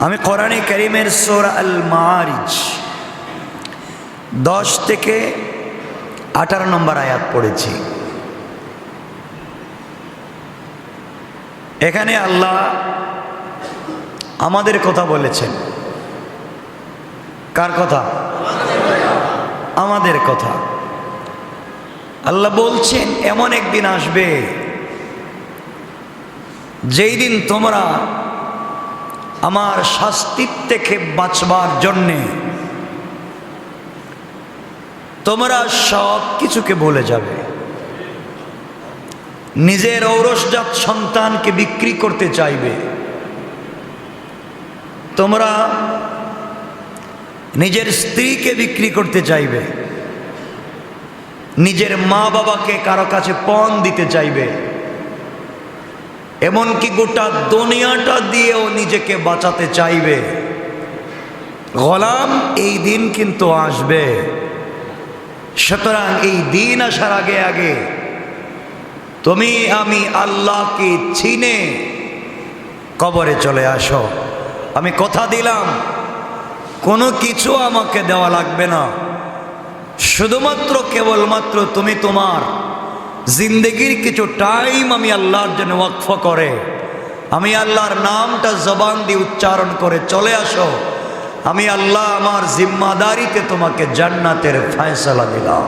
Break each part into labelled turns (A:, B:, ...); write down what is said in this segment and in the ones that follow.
A: আমি কোরআনে কারীমের সূরা আল মাআরিজ 10 থেকে 18 নম্বর আয়াত পড়েছি। এখানে আল্লাহ আমাদের কথা বলেছেন। কার কথা? আমাদের কথা। আল্লাহ বলছেন এমন একদিন আসবে যেই দিন তোমরা আমার শাস্তির থেকে বাঁচবার জন্যে তোমরা সব কিছুকে ভুলে যাবে। নিজের ঔরসজাত সন্তানকে বিক্রি করতে চাইবে, তোমরা নিজের স্ত্রীকে বিক্রি করতে চাইবে, নিজের মা বাবাকে কারো কাছে পণ দিতে চাইবে, এমনকি গোটা দুনিয়াটা দিয়েও নিজেকে বাঁচাতে চাইবে। গোলাম, এই দিন কিন্তু আসবে। সুতরাং এই দিন আসার আগে আগে তুমি আমি আল্লাহকে চিনে কবরে চলে আসো। আমি কথা দিলাম কোনো কিছু আমাকে দেওয়া লাগবে না, শুধুমাত্র কেবলমাত্র তুমি তোমার জিন্দগির কিছু টাইম আমি আল্লাহর জন্য ওয়াকফ করে আমি আল্লাহর নামটা জবান দিয়ে উচ্চারণ করে চলে আসো। আমি আল্লাহ আমার জিম্মাদারিতে তোমাকে জান্নাতের ফয়সালা দিলাম।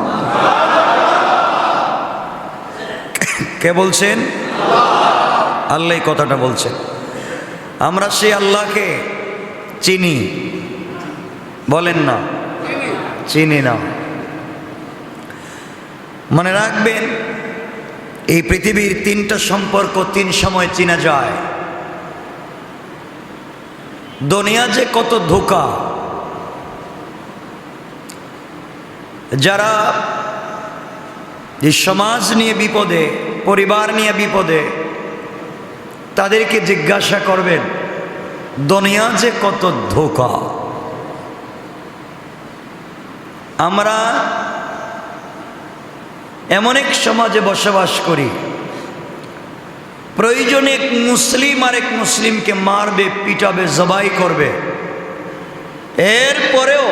A: কে বলছেন? আল্লাহ এই কথাটা বলছেন। আমরা সেই আল্লাহকে চিনি, বলেন না চিনি না। মনে রাখবেন, এই পৃথিবীর তিনটা সম্পর্ক তিন সময় চিনা যায়। দুনিয়া যে কত ধোঁকা, যারা এই সমাজ নিয়ে বিপদে, পরিবার নিয়ে বিপদে, তাদেরকে জিজ্ঞাসা করবেন দুনিয়া যে কত ধোঁকা। আমরা এমন এক সমাজে বসবাস করি, প্রয়োজনে এক মুসলিম আরেক মুসলিমকে মারবে, পিটাবে, জবাই করবে। এরপরেও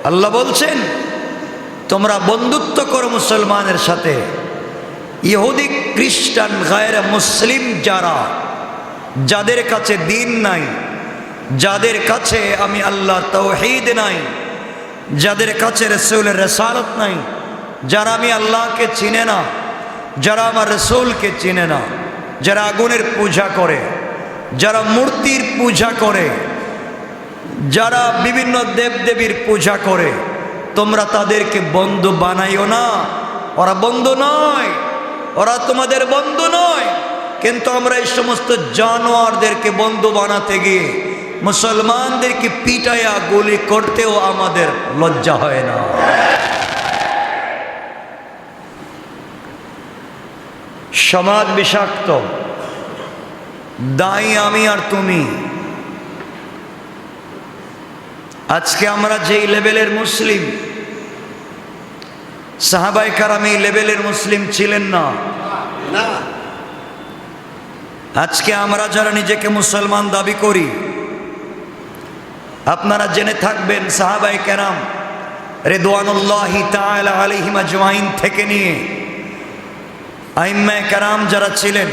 A: আল্লাহ বলছেন তোমরা বন্ধুত্ব করো মুসলমানের সাথে। ইহুদি, খ্রিস্টান, গায়রে মুসলিম যারা, যাদের কাছে দিন নাই, যাদের কাছে আমি আল্লাহ তাওহীদ নাই, যাদের কাছে রাসূলের রিসালাত নাই, যারা আমি আল্লাহকে চিনে না, যারা আমার রাসূলকে চিনে না, যারা আগুনের পূজা করে, যারা মূর্তির পূজা করে, যারা বিভিন্ন দেবদেবীর পূজা করে, তোমরা তাদেরকে বন্ধু বানাইও না। ওরা বন্ধু নয়, ওরা তোমাদের বন্ধু নয়। কিন্তু আমরা এই সমস্ত জানোয়ারদেরকে বন্ধু বানাতে গিয়ে মুসলমানদেরকে পিটাইয়া গুলি করতেও আমাদের লজ্জা হয় না। সমাজ বিষাক্ত, দায়ী আমি আর তুমি। আজকে আমরা যেই লেভেলের মুসলিম, সাহাবায়ে কেরাম এই লেভেলের মুসলিম ছিলেন না। আজকে আমরা যারা নিজেকে মুসলমান দাবি করি, আপনারা জেনে থাকবেন সাহাবায়ে কেরাম রিদওয়ানুল্লাহি তাআলা আলাইহিম আজমাইন থেকে নিয়ে আইম্মায়ে কেরাম যারা ছিলেন,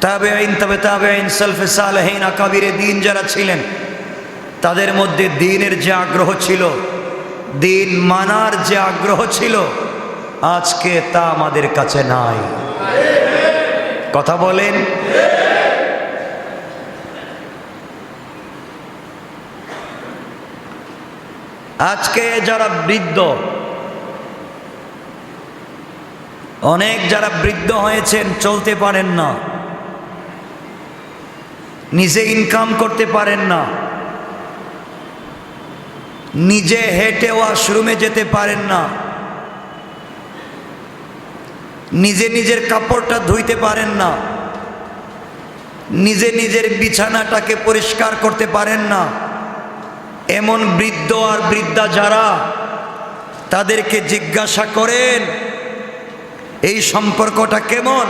A: তাবেঈন, তবে তাবেঈন, সালফে সালেহিন, আকাবিরে দ্বীন যারা ছিলেন, তাদের মধ্যে দ্বীনের যে আগ্রহ ছিল, দ্বীন মানার যে আগ্রহ ছিল, আজকে তা আমাদের কাছে নাই। কথা বলেন। আজকে যারা বৃদ্ধ, অনেক যারা বৃদ্ধ হয়েছেন, চলতে পারেন না, নিজে ইনকাম করতে পারেন না, নিজে হেঁটে ওয়াশরুমে যেতে পারেন না, নিজে নিজের কাপড়টা ধুইতে পারেন না, নিজে নিজের বিছানাটাকে পরিষ্কার করতে পারেন না, এমন বৃদ্ধ আর বৃদ্ধা যারা, তাদেরকে জিজ্ঞাসা করেন এই সম্পর্কটা কেমন।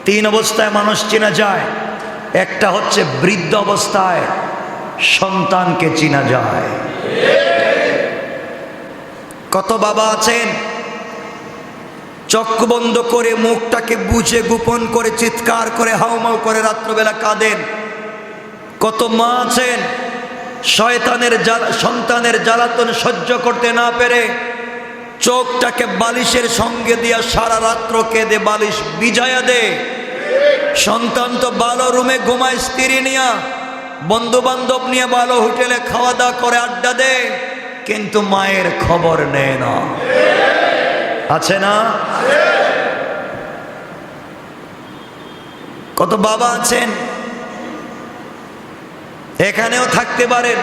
A: তিন অবস্থায় মানুষ চেনা যায়। একটা হচ্ছে বৃদ্ধ অবস্থায় সন্তানকে চিনা যায়। কত বাবা আছেন চোখ বন্ধ করে মুখটাকে বুঝে গোপন করে চিৎকার করে হাউমাউ করে রাত্রবেলা কাঁদেন। কত মা আছেন শয়তানের সন্তানের জ্বালাতন সহ্য করতে না পেরে চোখটাকে বালিশের সঙ্গে দিয়া সারা রাত্র কেঁদে বালিশ ভিজায়া দে। সন্তান তো ভালো রুমে ঘুমায় স্ত্রী নিয়া, বন্ধু বান্ধব নিয়ে ভালো হোটেলে খাওয়া দাওয়া করে আড্ডা দে, কিন্তু মায়ের খবর নেয় না। আছে না? কত বাবা আছেন এখানেও থাকতে পারেন,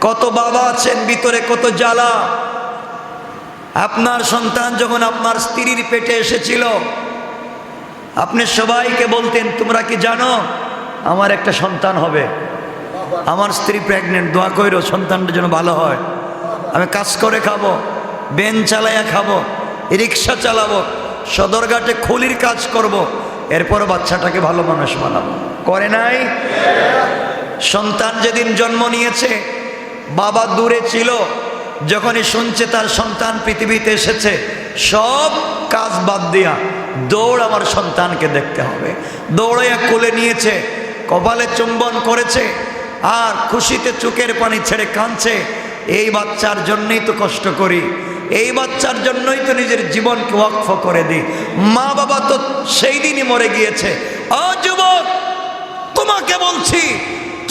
A: কত বাবা আছেন ভিতরে কত জ্বালা। আপনার সন্তান যখন আপনার স্ত্রীর পেটে এসেছিল আপনি সবাইকে বলতেন তোমরা কি জানো আমার একটা সন্তান হবে, আমার স্ত্রী প্রেগনেন্ট, দোয়া কইরো সন্তানটা যেন ভালো হয়, আমি কাজ করে খাবো, ভ্যান চালাইয়া খাবো, রিক্সা চালাবো, সদরঘাটে খুলির কাজ করব, এরপর বাচ্চাটাকে ভালো মানুষ বানাবো। করে নাই? সন্তান যেদিন জন্ম নিয়েছে বাবা দূরে ছিল, যখনই শুনছে তার সন্তান পৃথিবীতে এসেছে সব কাজ বাদ দিয়া দৌড় আমার সন্তানকে দেখতে হবে। দৌড়াইয়া কোলে নিয়েছে, কপালে চুম্বন করেছে, আর খুশিতে চোখের পানি ছেড়ে কাঁদছে। এই বাচ্চার জন্যই তো কষ্ট করি, এই বাচ্চার জন্যই তো নিজের জীবনকে ওয়াকফ করে দিই। মা বাবা তো সেই দিনই মরে গিয়েছে। যুবক তোমাকে বলছি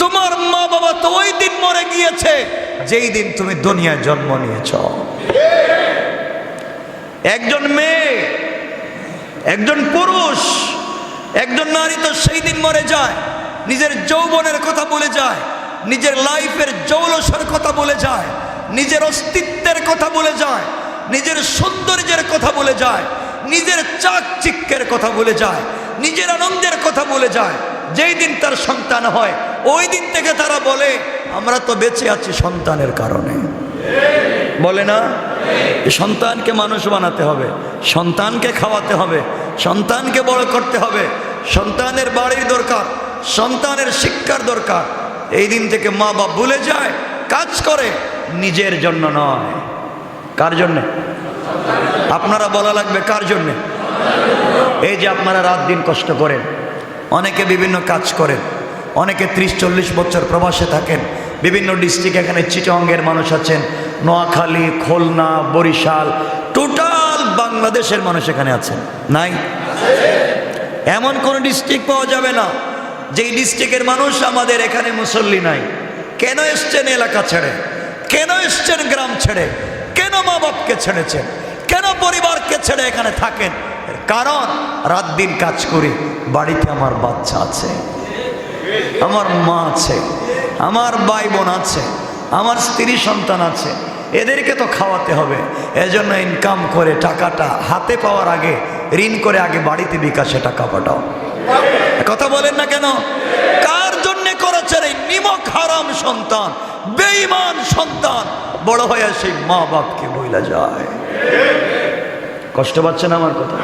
A: তোমার মা বাবা তো ওই দিন মরে গিয়েছে যেই দিন তুমি দুনিয়ায় জন্ম নিয়েছ। একজন মেয়ে, একজন পুরুষ, একজন নারী তো সেই দিন মরে যায়, নিজের যৌবনের কথা বলে যায়, নিজের লাইফের জৌলসের কথা বলে যায়, নিজের অস্তিত্বের কথা বলে যায়, নিজের সৌন্দর্যের কথা বলে যায়, নিজের চাকচিক্যের কথা বলে যায়, নিজের আনন্দের কথা বলে যায়। যেই দিন তার সন্তান হয় ওই দিন থেকে তারা বলে আমরা তো বেঁচে আছি সন্তানের কারণে। বলে না? সন্তানকে মানুষ বানাতে হবে, সন্তানকে খাওয়াতে হবে, সন্তানকে বড় করতে হবে, সন্তানের বাড়ির দরকার, সন্তানের শিক্ষার দরকার। এই দিন থেকে মা বাপ ভুলে যায়, কাজ করে নিজের জন্য নয়। কার জন্য? আপনারা বলা লাগবে কার জন্য? এই যে আপনারা রাত দিন কষ্ট করেন, অনেকে বিভিন্ন কাজ করেন, অনেকে 30-40 বছর প্রবাসে থাকেন, বিভিন্ন ডিস্ট্রিক্ট, এখানে চিটাগংয়ের মানুষ আছেন, নোয়াখালী, খুলনা, বরিশাল, টোটাল বাংলাদেশের মানুষ এখানে আছেন। নাই? এমন কোন ডিস্ট্রিক্ট পাওয়া যাবে না যেই ডিস্ট্রিক্টের মানুষ আমাদের এখানে মুসল্লি নাই। কেন এসছেন এলাকা ছেড়ে? কেন এসছেন গ্রাম ছেড়ে? কেন মা বাপকে ছেড়েছেন? কেন পরিবারকে ছেড়ে এখানে থাকেন? কারণ রাত দিন কাজ করি, বাড়িতে আমার বাচ্চা আছে, আমার মা আছে, আমার ভাই বোন আছে, আমার স্ত্রী সন্তান আছে, এদেরকে তো খাওয়াতে হবে। এজন্য ইনকাম করে টাকাটা হাতে পাওয়ার আগে ঋণ করে আগে বাড়িতে বিকাশে টাকা পাঠাও। কথা বলেন না কেন? কার জন্য করেছেন? এই নিমক হারাম সন্তান, বেঈমান সন্তান বড় হয়ে সেই মা বাপকে বইলা যায়। কষ্ট পাচ্ছেন আমার কথা?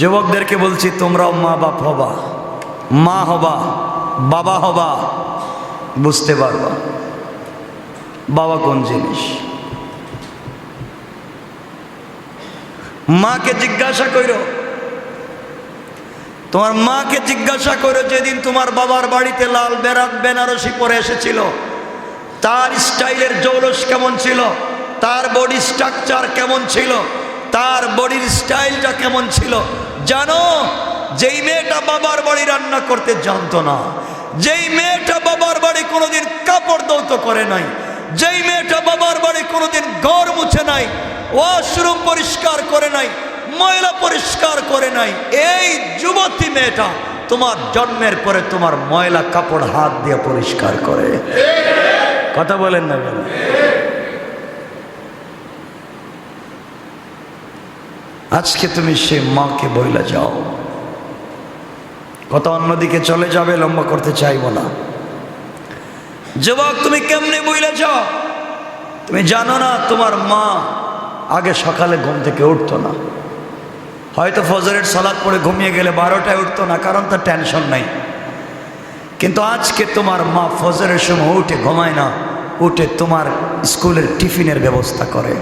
A: যুবকদেরকে বলছি তোমরাও মা বাপ হবা, মা হবা, বাবা হবা, বুঝতে পারবা বাবা কোন জিনিস। মাকে জিজ্ঞাসা করো, তোমার মাকে জিজ্ঞাসা করো যেদিন তোমার বাবার বাড়িতে লাল বেনারসি পরে এসেছিল, তার স্টাইলের জৌলস কেমন ছিল, তার বডি স্ট্রাকচার কেমন ছিল, তার বডির স্টাইলটা কেমন ছিল। জানো, যেই মেয়েটা বাবার বাড়ি রান্না করতে জানতো না, যেই মেয়েটা বাবার বাড়ি কোনোদিন কাপড় ধৌত করে নাই, যেই মেয়েটা বাবার বাড়ি কোনোদিন ঘর মুছে নাই, ওয়াশরুম পরিষ্কার করে নাই, ময়লা পরিষ্কার করে নাই, এই যুবতী মেয়েটা তোমার জন্মের পরে তোমার ময়লা কাপড় হাত দিয়ে পরিষ্কার করে। কথা বলেন না কেন? আজকে তুমি সে মাকে বইলা যাও। কথা অন্যদিকে চলে যাবে, লম্বা করতে চাইবো না। যুবক তুমি কেমনে বইলা যাও? তুমি জানো না তোমার মা আগে সকালে ঘুম থেকে উঠতো না, হয়তো ফজরের সালাত পড়ে ঘুমিয়ে গেলে 12টায় উঠতো না, কারণ তার টেনশন নাই। কিন্তু আজকে তোমার মা ফজরের সময় উঠে ঘুমায় না, উঠে তোমার স্কুলের টিফিনের ব্যবস্থা করে।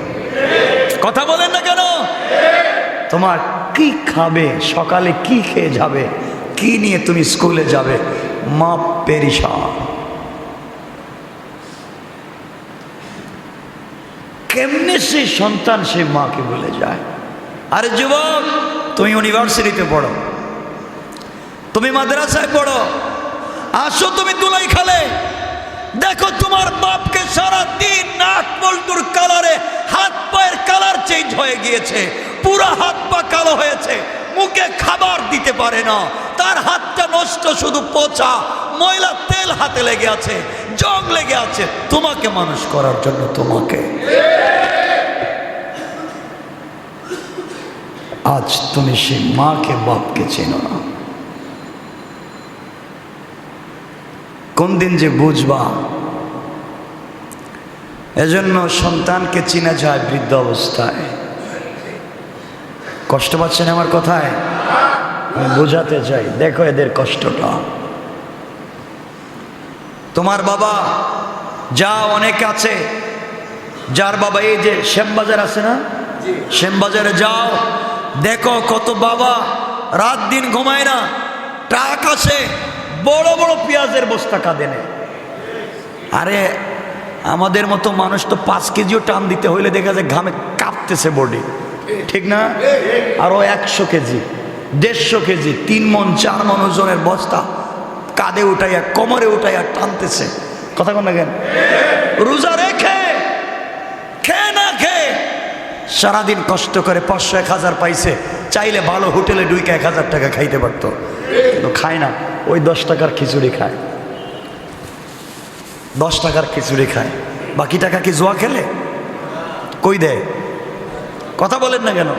A: কথা বলেন না কেন? তোমার কি খাবে, সকালে কি খেয়ে যাবে, কি নিয়ে তুমি স্কুলে যাবে, মা পেরেশান। কেমনে সেই সন্তান সেই মাকে ভুলে যায়? আরে যুবক, তুমি ইউনিভার্সিটিতে পড়ো, তুমি মাদ্রাসায় পড়ো, আসো তুমি দুলাই খালে, দেখো তোমার বাপকে সারা দিন নাক পল্টুর কালারে হাত পায়ের কালার চেঞ্জ হয়ে গিয়েছে, পুরো হাত পা কালো হয়েছে, মুখে খাবার দিতে পারে না, তার হাতটা নষ্ট, শুধু পচা ময়লা তেল হাতে লেগে আছে, জং লেগে আছে, তোমাকে মানুষ করার জন্য। তোমাকে আজ তুমি সেই মাকে বাপকে চেনো না। কোন দিন যে বুঝবা? এজন্য সন্তানকে চিনা যায় বৃদ্ধ অবস্থায়। কষ্ট পাচ্ছেন আমার কথায়? আমি বোঝাতে চাই, দেখো এদের কষ্টটা। তোমার বাবা যা অনেক আছে, যার বাবা এই যে শ্যামবাজার আছে না, শ্যামবাজারে যাও, দেখো কত বাবা রাত দিন ঘুমায় না, ট্রাক আসে, বড় বড় পেঁয়াজের বস্তা কাঁধে নেয়। আরে আমাদের মতো মানুষ তো 5 কেজিও টান দিতে হইলে দেখা যায় ঘামে কাঁপতেছে বডি, ঠিক না? আরো 100 কেজি 150 কেজি 3 মণ 4 মণ ওজনের বস্তা কাঁধে উঠাইয়া কোমরে উঠাইয়া টানতেছে। কথা কোন না কেন? রোজা রেখে খেয়ে না খেয়ে সারাদিন কষ্ট করে 500-1000 পাইছে, চাইলে ভালো হোটেলে ঢুকে 1000 টাকা খাইতে পারতো, কিন্তু খায় না। ওই 10 টাকার খিচুড়ি খায়, 10 টাকার খিচুড়ি খায়, বাকি টাকা কি জুয়া খেলে? কই দেয়? কথা বলেন না কেন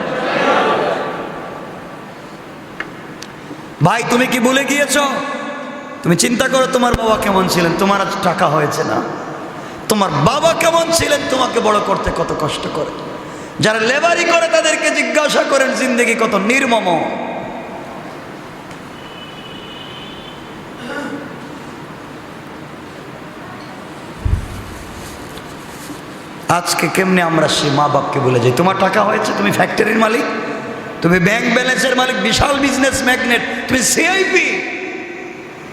A: ভাই? তুমি কি ভুলে গিয়েছো? তুমি চিন্তা করো তোমার বাবা কেমন ছিলেন, তোমার আজ টাকা হয়েছে না। তোমার বাবা কেমন ছিলেন, তোমাকে বড় করতে কত কষ্ট করে। যারা লেবারি করে তাদেরকে জিজ্ঞাসা করেন জিন্দেগি কত নির্মম। আজকে কেমনে আমরা সেই মা বাপকে বলে যাই? তোমার টাকা হয়েছে, তুমি ফ্যাক্টরির মালিক, তুমি ব্যাংক ব্যালেন্সের মালিক, বিশাল বিজনেস ম্যাগনেট, তুমি সিআইপি,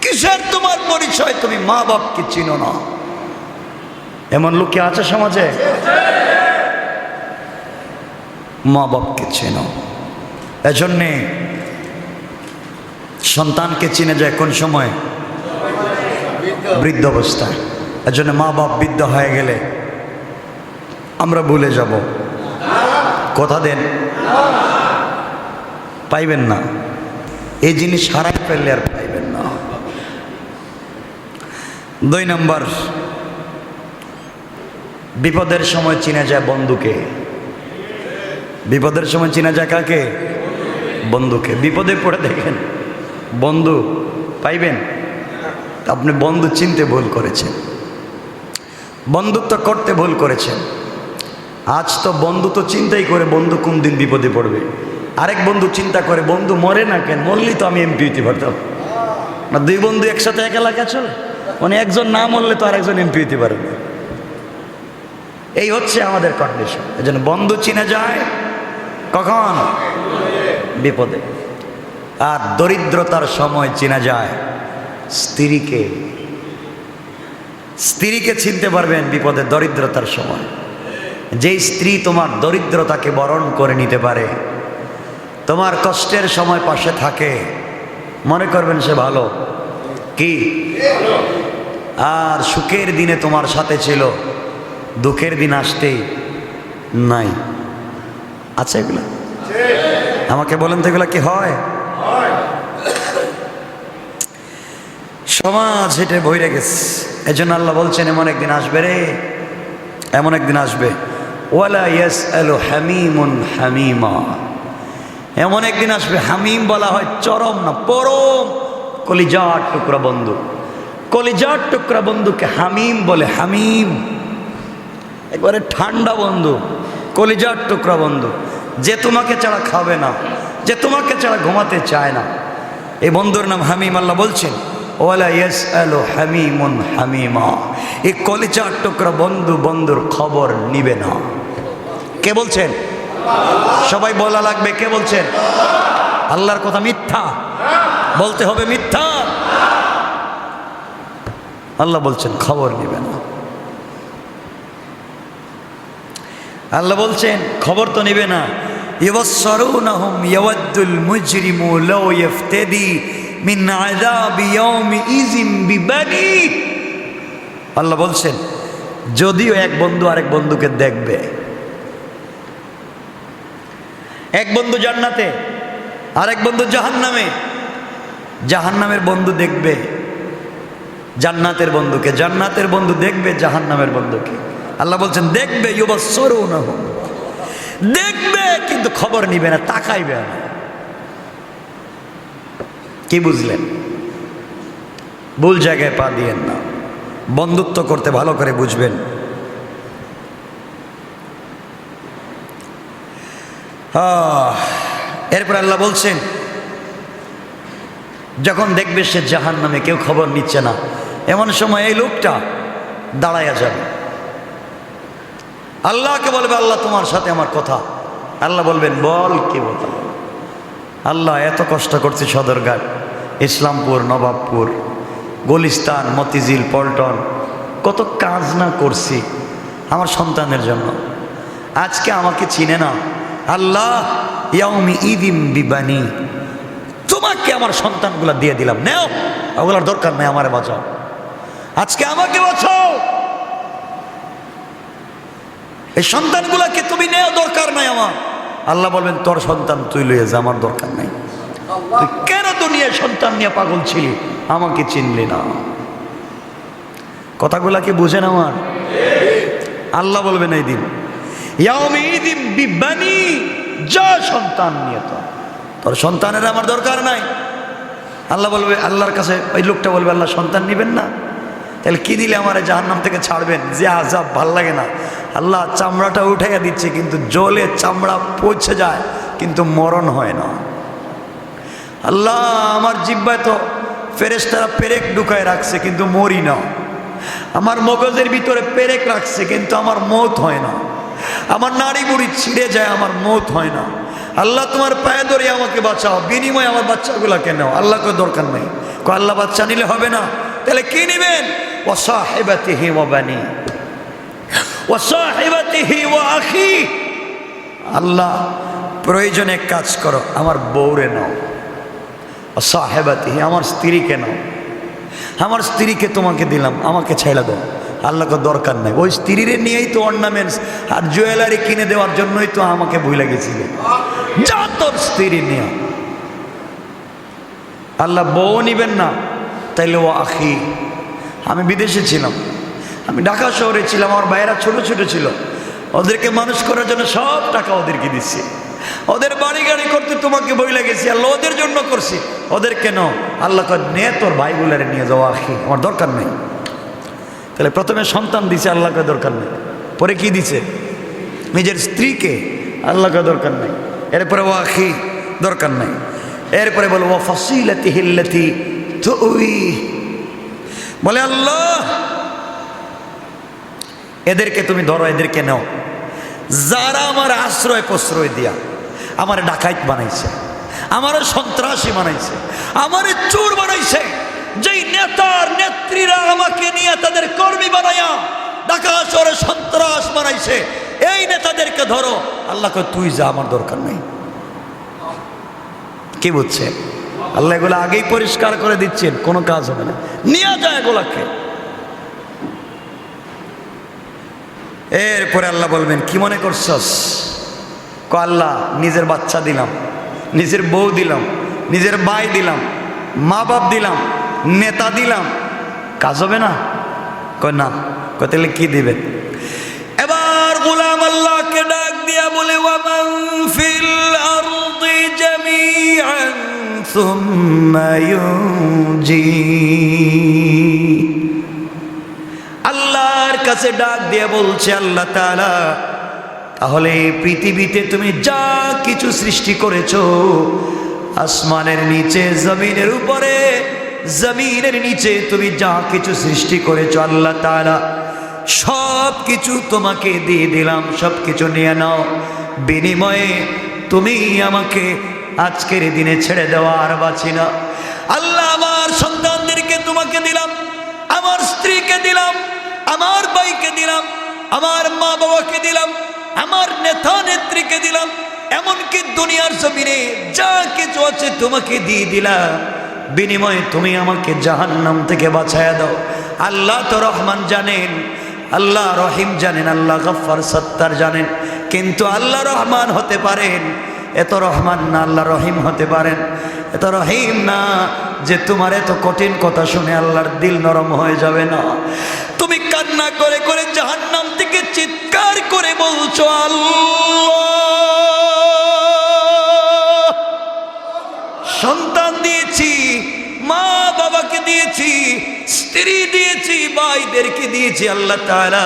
A: কিসের তোমার পরিচয়? তুমি মা বাপকে চিনো না। এমন লোক কি আছে সমাজে? মা বাপকে চেনো। এজন্যে সন্তানকে চিনে যায় কোন সময়? বৃদ্ধ অবস্থায়। এজন্য মা বাপ বৃদ্ধ হয়ে গেলে আমরা ভুলে যাব। কথা দেন, পাইবেন না। এই জিনিস হারাই ফেললে আর পাইবেন না। 2 নম্বর, বিপদের সময় চিনা যায় বন্ধুকে। বিপদের সময় চিনা যায় কাকে? বন্ধুকে। বিপদে পড়ে দেখেন বন্ধু পাইবেন, আপনি বন্ধু চিনতে ভুল করেছেন, বন্ধুত্ব করতে ভুল করেছেন। আজ তো বন্ধু তো চিন্তাই করে বন্ধু কোন দিন বিপদে পড়বে। আরেক বন্ধু চিন্তা করে বন্ধু মরে না কেন, মরলি তো আমি এমপি হইতে পারতাম না। 2 বন্ধু একসাথে এক এলাকায় চলে, মানে একজন না মরলে তো আরেকজন এমপি হইতে পারে না। এই হচ্ছে আমাদের কন্ডিশন। এই জন্য বন্ধু চিনা যায় কখন? বিপদে। আর দরিদ্রতার সময় চিনা যায় স্ত্রীকে। স্ত্রীকে চিনতে পারবেন বিপদে, দরিদ্রতার সময়। যেই স্ত্রী তোমার দরিদ্রতাকে বরণ করে নিতে পারে, তোমার কষ্টের সময় পাশে থাকে, মনে করবেন সে ভালো। কি? আর সুখের দিনে তোমার সাথে ছিল, দুঃখের দিন আসতেই নাই। আচ্ছা, এগুলো আমাকে বলেন তো, এগুলো কি হয়? সমাজ হেঁটে বইরে গেছে। এজন্য আল্লাহ বলছেন এমন একদিন আসবে রে, এমন একদিন আসবে, ওয়ালা ইয়াসআলু হামিমুন হামিমা। এমন একদিন আসবে, হামিম বলা হয় চরম না, পরম কলিজার টুকরা বন্ধু। কলিজার টুকরা বন্ধুকে হামিম বলে। হামিম একবারে ঠান্ডা বন্ধু, কলিজার টুকরা বন্ধু, যে তোমাকে ছাড়া খাবে না, যে তোমাকে ছাড়া ঘুমাতে চায় না। এই বন্ধুর নাম হামিম। আল্লাহ বলছেন ওয়ালা ইয়াসআলু হামিমুন হামিমা, এই কলিজার টুকরা বন্ধু বন্ধুর খবর নিবে না। কে বলছেন? সবাই বলা লাগবে, কে বলছেন? আল্লাহর কথা মিথ্যা বলতে হবে? মিথ্যা। আল্লাহ বলছেন খবর নিবে না। আল্লাহ বলছেন খবর তো নিবে না। ইউবসসিরুনহুম ইয়াওয়াদ্দুল মুজরিমু লাউ ইফতাদি মিন আযাবি ইয়াউমিইযিন বিবানি। আল্লাহ বলছেন যদিও এক বন্ধু আরেক বন্ধুকে দেখবে, এক বন্ধু জান্নাতে আরেক বন্ধু জাহান্নামে, জাহান্নামের বন্ধু দেখবে জান্নাতের বন্ধুকে, জান্নাতের বন্ধু দেখবে জাহান্নামের বন্ধুকে। আল্লাহ বলছেন দেখবে, ইউবসসিরুনহুম, দেখবে কিন্তু খবর নিবে না, তাকাইবে না। কি বুঝলেন? ভুল জায়গায় পা দিয়েন না। বন্ধুত্ব করতে ভালো করে বুঝবেন। এরপর আল্লাহ বলছেন যখন দেখবে সে জাহান্নামে, কেউ খবর নিচ্ছে না, এমন সময় এই লোকটা দাঁড়াইয়া যাবে, আল্লাহকে বলবে আল্লাহ তোমার সাথে আমার কথা। আল্লাহ বলবেন বল কি বলতাম। আল্লাহ এত কষ্ট করছি সদরঘাট, ইসলামপুর, নবাবপুর, গুলিস্তান, মতিঝিল, পল্টন, কত কাজ না করছি আমার সন্তানের জন্য, আজকে আমাকে চিনে না। আল্লাহ ইয়াউমি ইদিম বিবানি, তোমাকে আমার সন্তানগুলা দিয়ে দিলাম, নেও, ওগুলার দরকার নেই, আমারে বাঁচাও, আজকে আমাকে বাঁচাও, এই সন্তানগুলাকে তুমি নেও, দরকার নাই আমার। আল্লাহ বলবেন তোর সন্তান তুই লইয়ে যা, আমার দরকার নাই। তুই কেন দুনিয়ায় সন্তান নিয়ে পাগল ছিলি, আমাকে চিনলি না? কথাগুলা কি বুঝেন আমার? আল্লাহ বলবেন এই দিন ইয়াউমিদিন বিবানি, যা সন্তান নিয়ে, তোর সন্তানের আমার দরকার নাই। আল্লাহ বলবে, আল্লাহর কাছে ওই লোকটা বলবে আল্লাহ সন্তান নিবেন না, তাহলে কি দিলে আমার জাহান্নাম থেকে ছাড়বেন? যে আযাব ভাল লাগে না। আল্লাহ চামড়াটা উঠাইয়া দিচ্ছে কিন্তু জলে চামড়া পৌঁছে যায় কিন্তু মরণ হয় না। আল্লাহ আমার জিহ্বায় তো ফেরেশতারা পেরেক ঢুকায় রাখছে কিন্তু মরি না। আমার মগজের ভিতরে পেরেক রাখছে কিন্তু আমার মৌত হয় না। আমার নাড়ি বুড়ি ছিঁড়ে যায়, আমার মৌত হয় না। আল্লাহ তোমার পায়ে ধরে আমাকে বাঁচাও, বিনিময়ে আমার বাচ্চাগুলোকে নাও। আল্লাহকে দরকার নেই। আল্লাহ বাচ্চা নিলে হবে না, তাহলে কি নিবেন? ওয়াসাহিবাতিহি ওয়া বানি ওয়াসাহিবাতিহি ওয়া আখি। আল্লাহ প্রয়োজনে এক কাজ করো, আমার বউরে নাও। ওয়াসাহিবাতিহি, আমার স্ত্রীকে নাও, আমার স্ত্রীকে তোমাকে দিলাম, আমাকে ছাইলা দাও। আল্লাহকে দরকার নাই। ওই স্ত্রীরে নিয়েই তো অর্নামেন্টস আর জুয়েলারি কিনে দেওয়ার জন্যই তো আমাকে ভুলে গেছিল। যা তোর স্ত্রী নিয়ে। আল্লাহ বউ নিবেন না, তাইলে ও আখি। আমি বিদেশে ছিলাম, আমি ঢাকা শহরে ছিলাম, আমার ভাইয়েরা ছোট ছোট ছিল, ওদেরকে মানুষ করার জন্য সব টাকা ওদেরকে দিচ্ছি। ওদের বাড়ি গাড়ি করতে তোমাকে বই লাগেছি, আল্লাহ ওদের জন্য করছি। ওদের কেন? আল্লাহ নে তোর ভাইগুলারে নিয়ে যাওয়া আখি, আমার দরকার নেই। তাহলে প্রথমে সন্তান দিছে, আল্লাহকে দরকার নেই। পরে কি দিছে? নিজের স্ত্রীকে। আল্লাহকে দরকার নেই। এরপরে ও আখি, দরকার নেই। এরপরে বলো ও ফাসিলাতিহি আল্লাতী তুই, বলে আল্লাহ এদেরকে তুমি ধরো, এদেরকে নাও, যারা আমার আশ্রয় প্রশ্রয় দিয়া আমার ডাকাইত বানাইছে, আমার সন্ত্রাসী বানাইছে, আমার চোর বানাইছে, যেই নেতার নেত্রীরা আমাকে নিয়ে তাদের কর্মী বানাইয়া ঢাকা শহরে সন্ত্রাস বানাইছে, এই নেতাদেরকে ধরো। আল্লাহকে তুই যা, আমার দরকার নেই। কি বুঝছে? আল্লাহ এগুলো আগেই পরিষ্কার করে দিচ্ছেন, কোনো কাজ হবে না, নিয়ে যায় এগুলাকে। এরপরে আল্লাহ বলবেন কি মনে করছস? আল্লাহ নিজের বাচ্চা দিলাম, নিজের বউ দিলাম, নিজের ভাই দিলাম, মা বাপ দিলাম, নেতা দিলাম, কাজ হবে না? না। তাহলে কি দিবেন? এবার গোলাম আল্লাহকে ডাক দিয়া বলে ওয়ামান ফিল আরদি জামিআন সুম্মা ইউনজি। আল্লাহর কাছে ডাক দিয়ে বলছে আল্লাহ তাআলা তাহলে এই পৃথিবীতে তুমি যা কিছু সৃষ্টি করেছো, আসমানের নিচে, জমিনের উপরে, জমিনের নিচে তুমি যা কিছু সৃষ্টি করেছো, আল্লাহ তাআলা সব কিছু তোমাকে দিয়ে দিলাম, সব কিছু নিয়ে নাও। বিনিময়ে তুমি আমাকে আজকের দিনে ছেড়ে দেওয়া আর বাঁচি না। আল্লাহ, আমার সন্তানদেরকে তোমাকে দিলাম, আমার স্ত্রীকে দিলাম, আমার ভাইকে দিলাম, আমার মা বাবাকে দিলাম, আমার নেতা নেত্রীকে দিলাম, এমনকি দুনিয়ার জমিনে যা কিছু আছে তোমাকে দিয়ে দিলাম। বিনিময়ে তুমি আমাকে জাহান্নাম থেকে বাঁচায়া দাও। আল্লাহ তো রহমান জানেন, আল্লাহ রহিম জানেন, আল্লাহ গফফার সত্তার জানেন, কিন্তু আল্লাহ রহমান হতে পারেন, এত রহমান না আল্লাহ রহিম হতে পারেন, এত রহিম না যে তোমার এত কঠিন কথা শুনে আল্লাহর দিল নরম হয়ে যাবে না। তুমি কান্না করে করে জাহান্নাম থেকে চিৎকার করে বলছো, আল্লাহ, সন্তান দিয়েছি, মা বাবাকে দিয়েছি, স্ত্রী দিয়েছি, ভাইদেরকে দিয়েছি, আল্লাহ তাআলা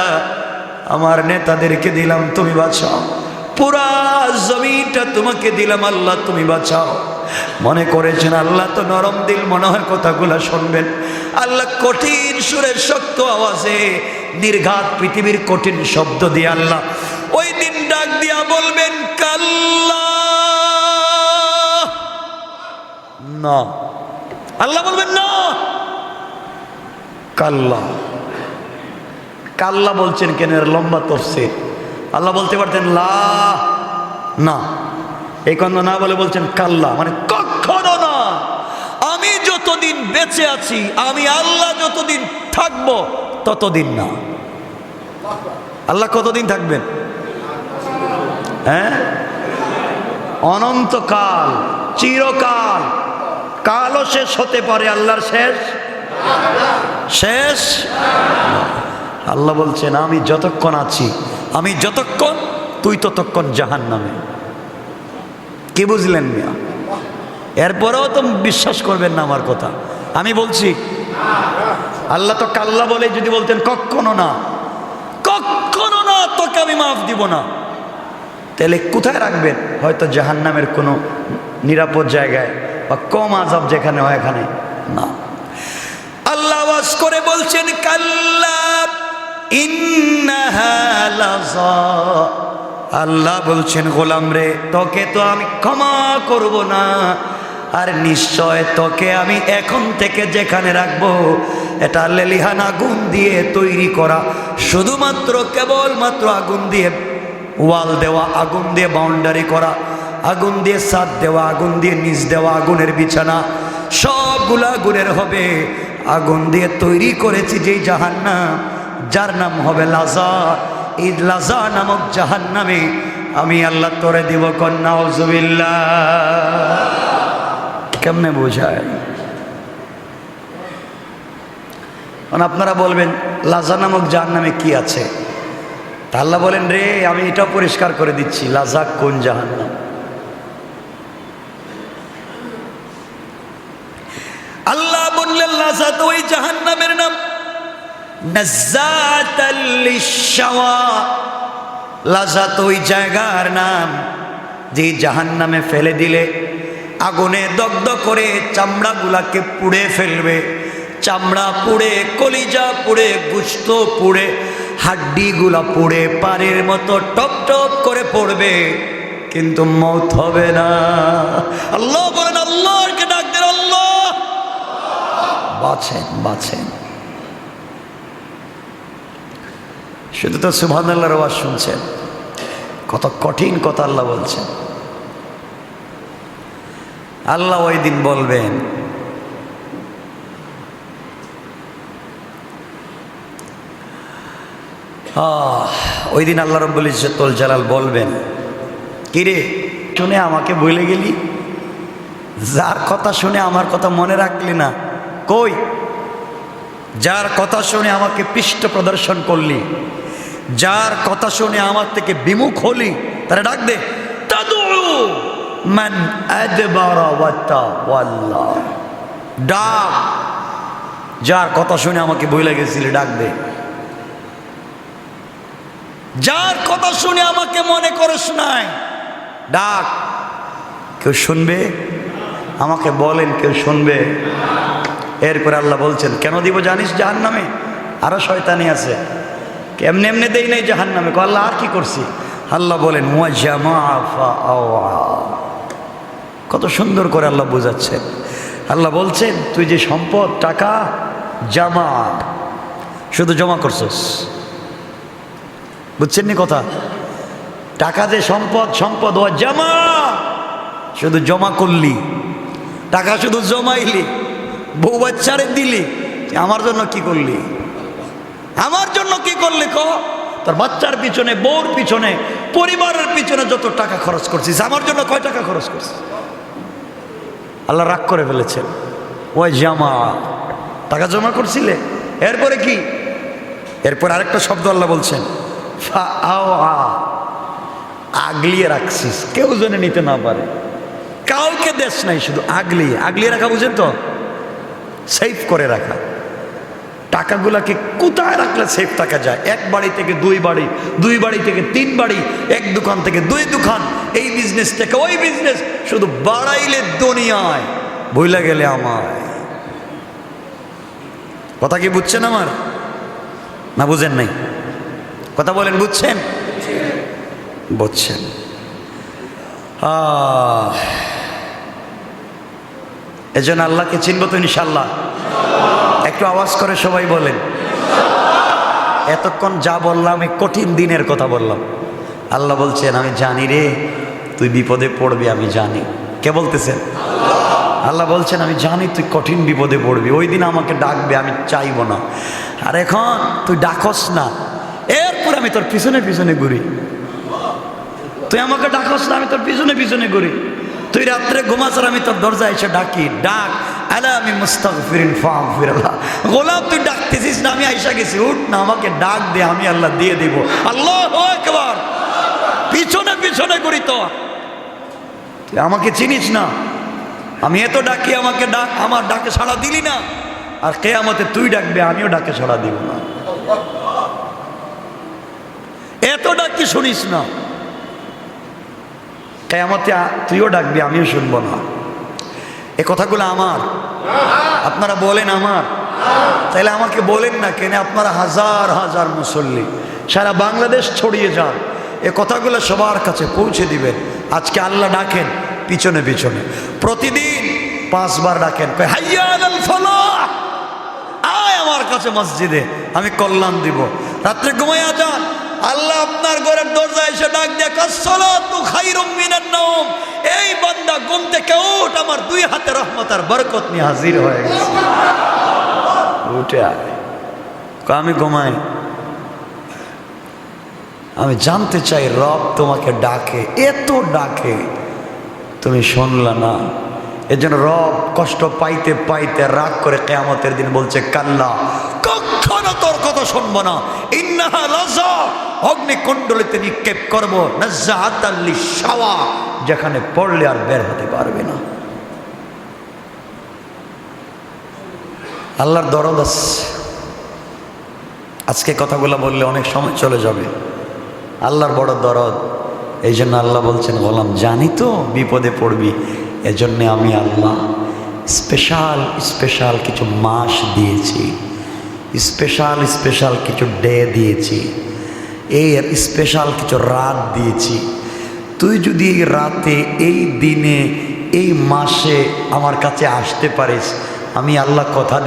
A: আমার নেতাদেরকে দিলাম, তুমি বাঁচাও। পুরা জমিটা তোমাকে দিলাম, আল্লাহ তুমি বাঁচাও। মনে করেছেন আল্লাহ তো নরম দিল, মনে হয় কথাগুলো শুনবেন। আল্লাহ কঠিন সুরের শক্ত আওয়াজে, নির্ঘাত পৃথিবীর কঠিন শব্দ দিয়ে আল্লাহ ওই দিন ডাক দিয়া বলবেন, কাল্লা না। আল্লাহ বলবেন না, কাল্লা। কাল্লা বলছেন কেন? এর লম্বা তাফসীর। আল্লাহ বলতে পারতেন লা, না, এই কথা না বলে বলছেন কাল্লা, মানে কখনো না। আমি যতদিন বেঁচে আছি, আমি আল্লাহ যতদিন থাকবো ততদিন না। আল্লাহ কতদিন থাকবেন? হ্যাঁ, অনন্তকাল, চিরকাল। কালও শেষ হতে পারে, আল্লাহর শেষ শেষ। আল্লাহ বলছেন আমি যতক্ষণ আছি, আমি যতক্ষণ, তুই ততক্ষণ জাহান্নামে। কি বুঝলেন মিয়া? এরপরেও তো বিশ্বাস করবেন না আমার কথা। আমি বলছি আল্লাহ তো কাল্লা বলে যদি বলতেন কখনো না, কখনো না, তোকে আমি মাফ দিব না, তাহলে কোথায় রাখবেন? হয়তো জাহান্নামের কোনো নিরাপদ জায়গায় বা কম আযাব যেখানে হয় এখানে না। আল্লাহ আওয়াজ করে বলছেন, কাল্লা ইন্নাহা লাযা। আল্লাহ বলছেন, গোলাম রে, তোকে তো আমি ক্ষমা করব না, আর নিশ্চয় তোকে আমি এখন থেকে যেখানে রাখবো এটা লেলিহান আগুন দিয়ে তৈরি করা, শুধুমাত্র কেবলমাত্র আগুন দিয়ে ওয়াল দেওয়া, আগুন দিয়ে বাউন্ডারি করা, আগুন দিয়ে ছাদ দেওয়া, আগুন দিয়ে নিচ দেওয়া, আগুনের বিছানা, সবগুলো আগুনের হবে। আগুন দিয়ে তৈরি করেছি যেই জাহান্নাম, যার নাম হবে লাযা। এই লাযা নামক জাহান্নামে আমি আল্লাহ তোরে দিব। কন্যা নাউযুবিল্লাহ। কেমনে বোঝায়? আপনারা বলবেন লাযা নামক জাহান্নামে কি আছে? তা আল্লাহ বলেন, রে আমি এটাও পরিষ্কার করে দিচ্ছি, লাযা কোন জাহান্নাম। আল্লাহ বললেন লাযা তো ওই জাহান্নামের নাম, নাজ্জাতাল লিশ-শাওয়া। লাযা তো ওই জায়গার নাম যে জাহান্নামে ফেলে দিলে আগুনে দগ্ধ করে চামড়াগুলাকে পুড়ে ফেলবে। চামড়া পুড়ে, কলিজা পুড়ে, গোশত পুড়ে, হাড্ডিগুলা পুড়ে পানির মতো টপ টপ করে পড়বে, কিন্তু মওত হবে না। আল্লাহ বলেন, আল্লাহকে ডাক দেন, আল্লাহ বাঁচেন, বাঁচেন। শুধু তো সুবহানাল্লাহর আওয়াজ শুনছেন, কত কঠিন কথা আল্লাহ বলছেন। আল্লাহ ওই দিন বলবেন, ওই দিন আল্লাহ রাব্বুল ইজ্জতুল জালাল বলবেন, কিরে শুনে আমাকে ভুলে গেলি? যার কথা শুনে আমার কথা মনে রাখলি না? কই, যার কথা শুনে আমাকে পৃষ্ঠ প্রদর্শন করলি, যার কথা শুনে আমার থেকে বিমুখ হলি, তারা ডাক দে। তাদউ মান আদবারা ওয়া তাওয়াল্লা। ডাক, যার কথা শুনে আমাকে ভুলে গেছিলি, ডাক দে। যার কথা শুনে আমাকে মনে করিস নাই, ডাক। কেউ শুনবে? আমাকে বলেন, কেউ শুনবে? এরপরে আল্লাহ বলছেন কেন দিব জানিস? জাহান্নামে আরো শয়তানি আছে, এমনি এমনি দেই নাই জাহান্নামে। আল্লাহ আর কি করছি? আল্লাহ বলেন ওয়া জামাআ ফাআওয়া। কত সুন্দর করে আল্লাহ বোঝাচ্ছেন। আল্লাহ বলছেন তুই যে সম্পদ, টাকা জমা, শুধু জমা করছস। বুঝছেন নি কথা? টাকা যে সম্পদ, সম্পদ ওয়া জমা, শুধু জমা করলি, টাকা শুধু জমাইলি, বউ বাচ্চারে দিলি, আমার জন্য কি করলি? আমার জন্য কি করলি? ক তোর বাচ্চার পিছনে, বউর পিছনে, পরিবারের পিছনে যত টাকা খরচ করছিস, আমার জন্য কয় টাকা খরচ করছিস? আল্লাহ রাগ করে ফেলেছেন। ওই জামা, টাকা জমা করছিলে। এরপরে কি? এরপর আরেকটা শব্দ আল্লাহ বলছেন ফাআওয়া, আগলিয়ে রাখছিস, কেউ যেন নিতে না পারে, কাউকে দেশ নাই, শুধু আগলিয়ে। আগলিয়ে রাখা বুঝেন তো? সেভ করে রাখা। টাকাগুলাকে কোথায় রাখলে সেফ টাকা যায়? এক বাড়ি থেকে দুই বাড়ি, দুই বাড়ি থেকে তিন বাড়ি, এক দোকান থেকে দুই দোকান, এই বিজনেস থেকে ওই বিজনেস, শুধু বাড়াইলে দুনিয়ায়, ভুলে গেলে আমার। কথা কি বুঝছেন আমার? না বুঝেন নাই? কথা বলেন, বুঝছেন? বুঝছেন। এজন্য আল্লাহকে চিনব তো ইনশাল্লাহ। একটু আওয়াজ করে সবাই বলেন। এতক্ষণ যা বললাম এই কঠিন দিনের কথা বললাম। আল্লাহ বলছেন আমি জানি রে তুই বিপদে পড়বি, আমি জানি। কে বলতেছেন? আল্লাহ বলছেন আমি জানি তুই কঠিন বিপদে পড়বি, ওই দিন আমাকে ডাকবে, আমি চাইব না। আর এখন তুই ডাকস না, এরপর আমি তোর পিছনে পিছনে ঘুরি। তুই আমাকে ডাকস না, আমি তোর পিছনে পিছনে ঘুরি। তুই রাত্রে ঘুমাস আর আমি তোর দরজায় এসে ডাকি, ডাক আলা আমি মুস্তাগফিরিন ফাগফিরল্লাহ। গোলাম তুই ডাকতেছিস না, আমি আইসা গেছি, উঠ না, আমাকে ডাক দে, আমি আল্লাহ দিয়ে দিব। আল্লাহু আকবার। পিছনে পিছনে ঘুরি তো। তুই আমাকে চিনিস না, আমি এত ডাকি, আমাকে ডাক, আমার ডাকে সাড়া দিলি না, আর কিয়ামতে তুই ডাকবে, আমিও ডাকে সাড়া দিব না। এত ডাকি শুনিস না, কিয়ামতে তুইও ডাকবি, আমিও শুনবো না। এ কথাগুলো আমার, আপনারা বলেন আমার। তাইলে আমাকে বলেন না কেন? আপনারা হাজার হাজার মুসল্লি সারা বাংলাদেশ ছড়িয়ে যান, এ কথাগুলো সবার কাছে পৌঁছে দিবেন। আজকে আল্লাহ ডাকেন পিছনে পিছনে, প্রতিদিন 5 বার ডাকেন, হাইয়া আলাল ফালাহ, আয় আমার কাছে মসজিদে, আমি কল্যাণ দিব। রাত্রে ঘুমাইয়া যান, আল্লাহ আপনার ঘরের দরজা এসে ডাক দিয়ে কাসসালাতু খায়রুম মিনান নাওম, এই বান্দা ঘুম থেকে উঠ, আমার 2 হাতে রহমত আর বরকত নিয়ে হাজির হয়ে গেছে। উঠে আয়। আমি ঘুমাই, আমি জানতে চাই রব তোমাকে ডাকে, এত ডাকে, তুমি শুনলা না। এজন্য রব কষ্ট পাইতে পাইতে রাগ করে কিয়ামতের দিন বলছে কাল্লা, কখনো তোর কথা শুনবো না। ইন্নাহা লাযা, অগ্নিকুণ্ডলিতে নিক্ষেপ করবো, নাযাআতাল লিশাওয়া, যেখানে পড়লে আর বের হতে পারবে না। আল্লাহর দরদ আছে। আজকে কথাগুলো বললে অনেক সময় চলে যাবে। আল্লাহর বড় দরদ। এই জন্য আল্লাহ বলছেন গোলাম জানি তো বিপদে পড়বি, এজন্যে আমি আল্লাহ স্পেশাল স্পেশাল কিছু মাস দিয়েছি, স্পেশাল স্পেশাল কিছু ডে দিয়েছি, এই স্পেশাল কিছু রাত দিয়েছি। তুই যদি এই রাতে, এই দিনে, এই মাসে আমার কাছে আসতে পারিস, আমি আল্লাহ কথা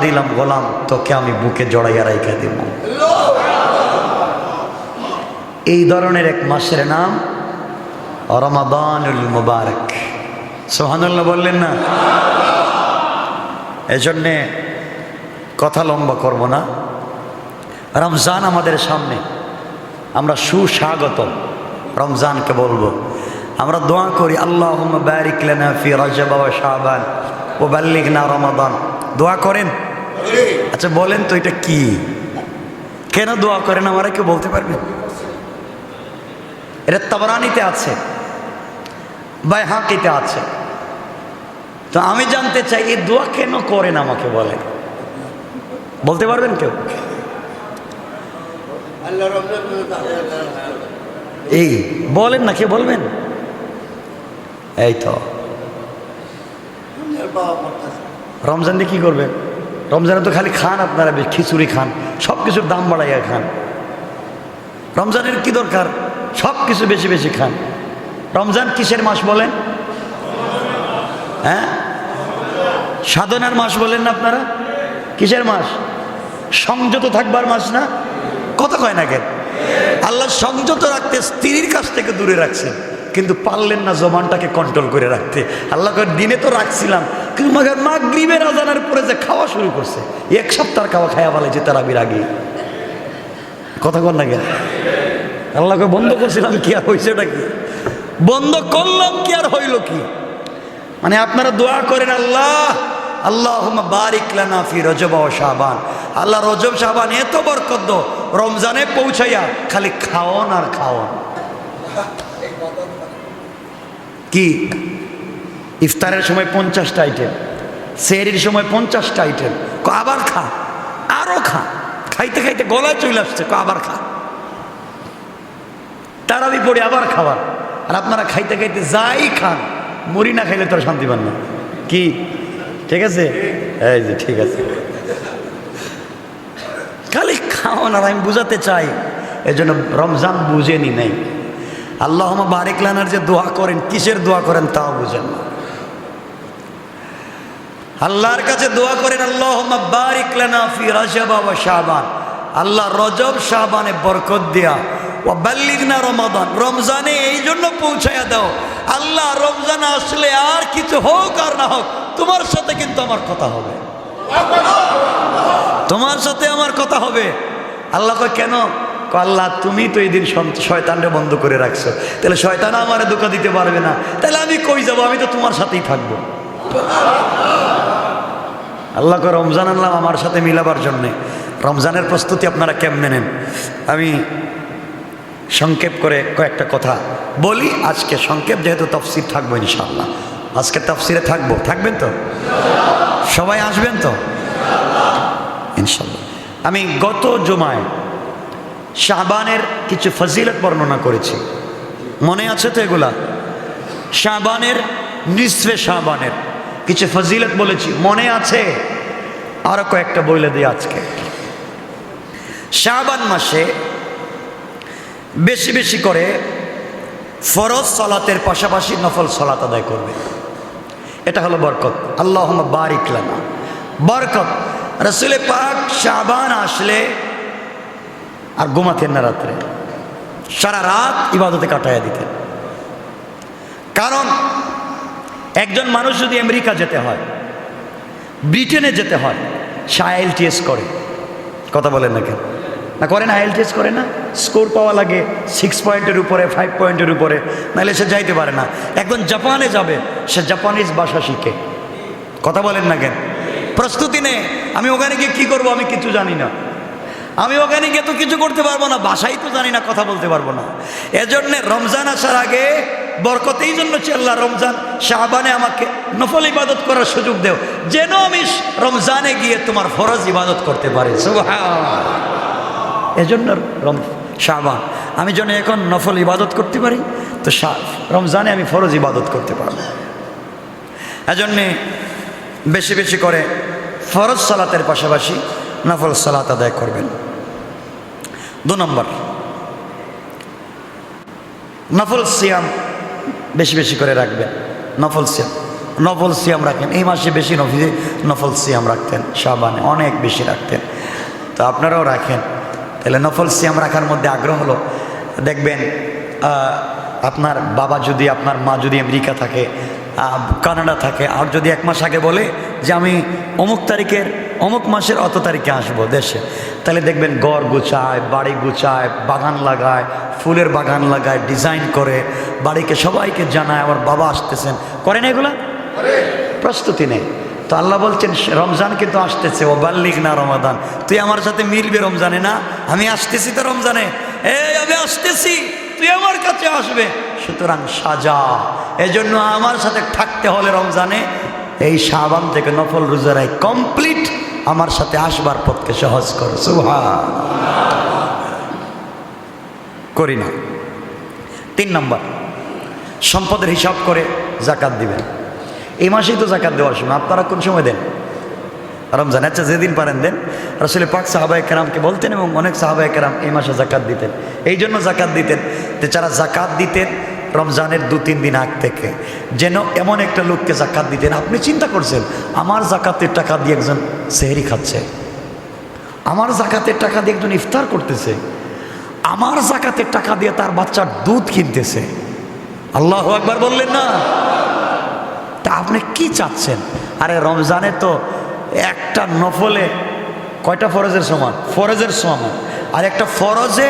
A: দিলাম গোলাম, তোকে আমি বুকে জড়াইয়া রাইখা দিব। এই ধরনের এক মাসের নাম রমাদানুল মুবারক। সুবহানাল্লাহ বললেন না? এজন্যে কথা লম্বা করব না। রমজান আমাদের সামনে, আমরা সুস্বাগত রমজানকে বলবো। আমরা দোয়া করি আল্লাহুম্মা বারিক লানা ফি রজব ওয়া শাবান ওয়া বাল্লিগনা রমাদান। দোয়া করেন? আচ্ছা বলেন তো এটা কি, কেন দোয়া করেন? আমরা কেউ বলতে পারবেন? এটা তাবরানিতে আছে, বাইহাকিতে আছে। তো আমি জানতে চাই এই দোয়া কেন করেন, আমাকে বলেন, বলতে পারবেন কেউ? এই বলেন না, কে বলবেন? এই তো রমজান দিয়ে কি করবেন? রমজানে তো খালি খান আপনারা, খিচুড়ি খান, সব কিছুর দাম বাড়াইয়া খান। রমজানের কি দরকার? সব কিছু বেশি বেশি খান। রমজান কিসের মাস বলেন? হ্যাঁ, সাধনার মাস বলেন না আপনারা? কিসের মাস? সংযত থাকবার মাস না? কথা কয় না কেন? আল্লাহ সংযত রাখতে স্ত্রীর কাছ থেকে দূরে রাখছেন, কিন্তু পারলেন না জবানটাকে কন্ট্রোল করে রাখতে। আল্লাহ দিনে তো রাখছিলাম, কিন্তু মাগরিবের আজানের পরে যে খাওয়া শুরু করছে, এক সপ্তাহ খাওয়া খায়া বলে যে তারাবির আগে। কথা কন না কেন? আল্লাহকে বন্ধ করছিলাম, কি আর হয়েছে? এটা কি বন্ধ করলাম, কি আর হইল কি? মানে আপনারা দোয়া করেন, আল্লাহ আল্লাহুম্মা বারিক লানা ফি রজব ওয়া শাবান। আল্লাহ রজব শাবান এত বরকত দাও, রমজানে পৌঁছাইয়া খালি খাওন আর খাওন। কি ইফতারের সময় 50টা আইটেম, সেহরির সময় 50টা আইটেম, আবার খা, আরো খা, খাইতে খাইতে গলায় চলে আসছে, আবার খা। তারাবি পড়ে আবার খাবার, আর আপনারা খাইতে খাইতে যাই খান, মুড়ি না খাইলে তোর শান্তি পান না। কি ঠিক আছে? এই যে ঠিক আছে, খালি খাওয়ান। আর আমি বুঝাতে চাই, এই জন্য রমজান বুঝেনি নেই। আল্লাহুম্মা বারিক লানার যে দোয়া করেন, কিসের দোয়া করেন তাও বুঝেন না। আল্লাহর কাছে দোয়া করেন, আল্লাহুম্মা বারিক লানা ফি রজব ওয়া শাবান। আল্লাহ রজব শাবানে বরকত দিয়া, ও বাল্লিগনা রমাদান, রমজানে এই জন্য পৌঁছাইয়া দাও। আল্লাহ রমজান আসলে আর কিছু হোক আর না হোক, তোমার সাথে কিন্তু আমার কথা হবে, তোমার সাথে আমার কথা হবে। আল্লাহ কয় কেন? আল্লাহ তুমি তো এই দিন শয়তানরে বন্ধ করে রাখছো, তাহলে শয়তান আমারে ধোঁকা দিতে পারবে না, তাহলে আমি কই যাব? আমি তো তোমার সাথেই থাকবো। আল্লাহ কয় রমজান আনলাম আমার সাথে মিলাবার জন্যে। রমজানের প্রস্তুতি আপনারা কেমনে নেন? আমি সংক্ষেপ করে কয়েকটা কথা বলি আজকে। সংক্ষেপ, যেহেতু তাফসীর থাকবো ইনশাআল্লাহ, আজকে তাফসীরে থাকবো। থাকবেন তো? সবাই আসবেন তো ইনশাআল্লাহ? আমি গত জুমায় শাবানের কিছু ফজিলত বর্ণনা করেছি, মনে আছে তো এগুলা? শাবানের, নিসফে শাবানের কিছু ফজিলত বলেছি, মনে আছে? আরো কয়েকটা বলে দিই আজকে। শাবান মাসে বেশি বেশি করে ফরজ সালাতের পাশাপাশি নফল সালাত আদায় করবে, এটা হলো বরকত। আল্লাহুম্মা বারিক লানা, বরকত। রাসূল পাক শাবান আসলে আর ঘুমাতেন না, রাত্রে সারা রাত ইবাদতে কাটাইয়া দিতেন। কারণ একজন মানুষ যদি আমেরিকা যেতে হয়, ব্রিটেনে যেতে হয়, সে IELTS করে। কথা বলেন না কেন? না করেন? IELTS করে না? স্কোর পাওয়া লাগে 6 পয়েন্টের উপরে, 5 পয়েন্টের উপরে, নাহলে সে যাইতে পারে না। একজন জাপানে যাবে, সে জাপানিজ ভাষা শিখে। কথা বলেন না কেন? প্রস্তুতি নে, আমি ওখানে গিয়ে কী করবো? আমি কিছু জানি না, আমি ওখানে গিয়ে তো কিছু করতে পারবো না, ভাষাই তো জানি না, কথা বলতে পারবো না। এজন্যে রমজান আসার আগে বরকত এই জন্য আল্লাহ রমজান শাবানে আমাকে নফল ইবাদত করার সুযোগ দেও, যেন আমি রমজানে গিয়ে তোমার ফরজ ইবাদত করতে পারি। সুবহানাল্লাহ। এজন্য শাবান আমি যেন এখন নফল ইবাদত করতে পারি, তো রমজানে আমি ফরজ ইবাদত করতে পারবো। এজন্যে বেশি বেশি করে ফরজ সালাতের পাশাপাশি নফল সালাত আদায় করবেন। 2 নম্বর, নফল সিয়াম বেশি বেশি করে রাখবেন। নফল সিয়াম রাখেন। এই মাসে বেশি নফল সিয়াম রাখতেন, শাবানে অনেক বেশি রাখতেন, তো আপনারাও রাখেন। তাহলে নফল সিয়াম রাখার মধ্যে আগ্রহ হলো, দেখবেন আপনার বাবা যদি, আপনার মা যদি আমেরিকা থাকে, কানাডা থাকে, আর যদি 1 মাস আগে বলে যে আমি অমুক তারিখের অমুক মাসের অত তারিখে আসবো দেশে, তাহলে দেখবেন ঘর গুছায়, বাড়ি গুছায়, বাগান লাগায়, ফুলের বাগান লাগায়, ডিজাইন করে, বাড়িকে সবাইকে জানায় আমার বাবা আসতেছেন। করেন এগুলা? প্রস্তুতি নেই তো। আল্লাহ বলছেন রমজান কিন্তু আসতেছে, ও বাল্লিগনা রমাদান, তুই আমার সাথে মিলবে রমজানে না? আমি আসতেছি তো রমজানে, আমি আসতেছি, তুই আমার কাছে আসবে, সুতরাং সাজা। এজন্য আমার সাথে থাকতে হলে রমজানে এই শাবান থেকে নফল রোজারাই কমপ্লিট আমার সাথে আসবার পথকে সহজ করো। সুবহানাল্লাহ। করি না। 3 নম্বর, সম্পদের হিসাব করে জাকাত দিবেন। এই মাসেই তো জাকাত দেওয়ার সময়, আপনারা কোন সময় দেন? রমজান। আচ্ছা, যেদিন পারেন দেন। রাসূল পাক সাহাবায়ে কেরামকে বলতেন এবং অনেক সাহাবায়ে কেরাম এই মাসে জাকাত দিতেন। এই জন্য জাকাত দিতেন যে যারা জাকাত দিতেন রমজানের 2-3 দিন আগ থেকে, যেন এমন একটা লোককে জাকাত দিতেন, আপনি চিন্তা করছেন আমার জাকাতের টাকা দিয়ে একজন সেহরি খাচ্ছে, আমার জাকাতের টাকা দিয়ে একজন ইফতার করতেছে, আমার জাকাতের টাকা দিয়ে তার বাচ্চার দুধ কিনতেছে। আল্লাহু আকবার বললেন না? তা আপনি কি চাচ্ছেন? আরে রমজানে তো একটা নফলে কয়টা ফরজের সমান? ফরজের সমান। আর একটা ফরজে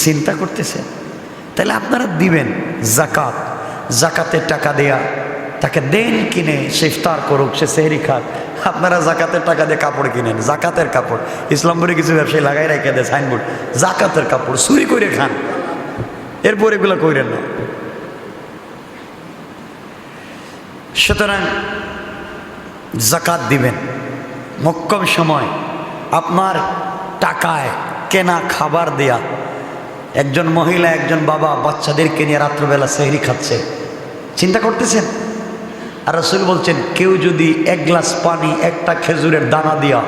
A: চিন্তা করতেছেন। তাহলে আপনারা দিবেন জাকাত, জাকাতের টাকা দেয়া, তাকে দেন কিনে সে ইফতার করুক, সে সেহরি খাক। আপনারা জাকাতের টাকা দিয়ে কাপড় কিনেন, জাকাতের কাপড়। ইসলামপুরে কিছু ব্যবসায়ী লাগাই রেখে দেয় সাইনবোর্ড, জাকাতের কাপড়, চুরি করে খান। এরপর এগুলো কইরেন না। সুতরাং জাকাত দিবেন। মক্কম সময় আপনার টাকায় কেনা খাবার দেয়া, একজন মহিলা একজন বাবা বাচ্চাদেরকে নিয়ে রাত্রবেলা সেহরি খাচ্ছে, চিন্তা করতেছেন? আর রাসূল বলছেন কেউ যদি 1 গ্লাস পানি, একটা খেজুরের দানা দিয়া,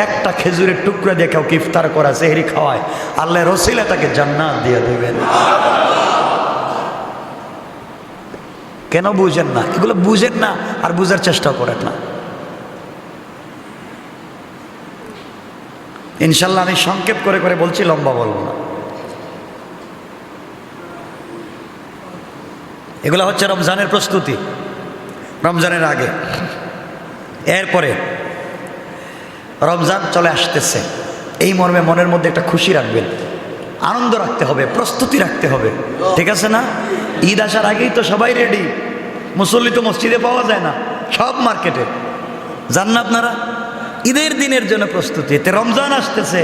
A: একটা খেজুরের টুকরা দিয়ে কাউকে ইফতার করা, সেহরি খাওয়ায়, আল্লাহর ওসিলা তাকে জান্নাত দিয়ে দেবেন। কেন বুঝেন না? এগুলো বুঝেন না আর বুঝার চেষ্টা করেন না। ইনশাল্লাহ আমি সংক্ষেপ করে করে বলছি, লম্বা বলবো না। এগুলো হচ্ছে রমজানের প্রস্তুতি, রমজানের আগে। এরপরে রমজান চলে আসতেছে, এই মর্মে মনের মধ্যে একটা খুশি রাখবেন, আনন্দ রাখতে হবে, প্রস্তুতি রাখতে হবে, ঠিক আছে না? ঈদ আসার আগেই তো সবাই রেডি। মুসল্লি তো মসজিদে পাওয়া যায় না, সব মার্কেটে। জান না আপনারা? ঈদের দিনের জন্য প্রস্তুতি। এতে রমজান আসতেছে,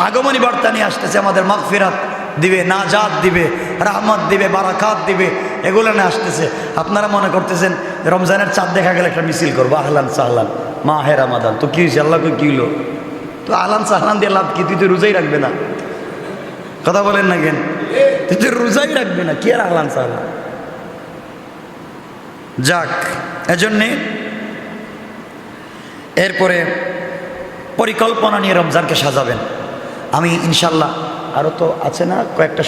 A: আগমনী বার্তা নিয়ে আসতেছে, আমাদের মাগফিরাত দিবে, নাজাত দিবে, রাহমত দিবে, বারাকাত দিবে, এগুলো নিয়ে আসতেছে। আপনারা মনে করতেছেন রমজানের চাঁদ দেখা গেলে একটা মিছিল করবো, আহলান সাহলান মাহে রমাদান। তো কি হয়েছে? আল্লাহ কি হলো? তো আহলান সাহলান দিয়ে লাভ কি? তুই তো রোজাই রাখবে না। কথা বলেন না কেন? তুই তো রোজাই রাখবে না, কি আর আহলান সাহলান? যাক, এজন্যে এরপরে পরিকল্পনা নিয়ে রমজানকে সাজাবেন। আমি ইনশাল্লাহ, আরও তো আছে না কয়েকটা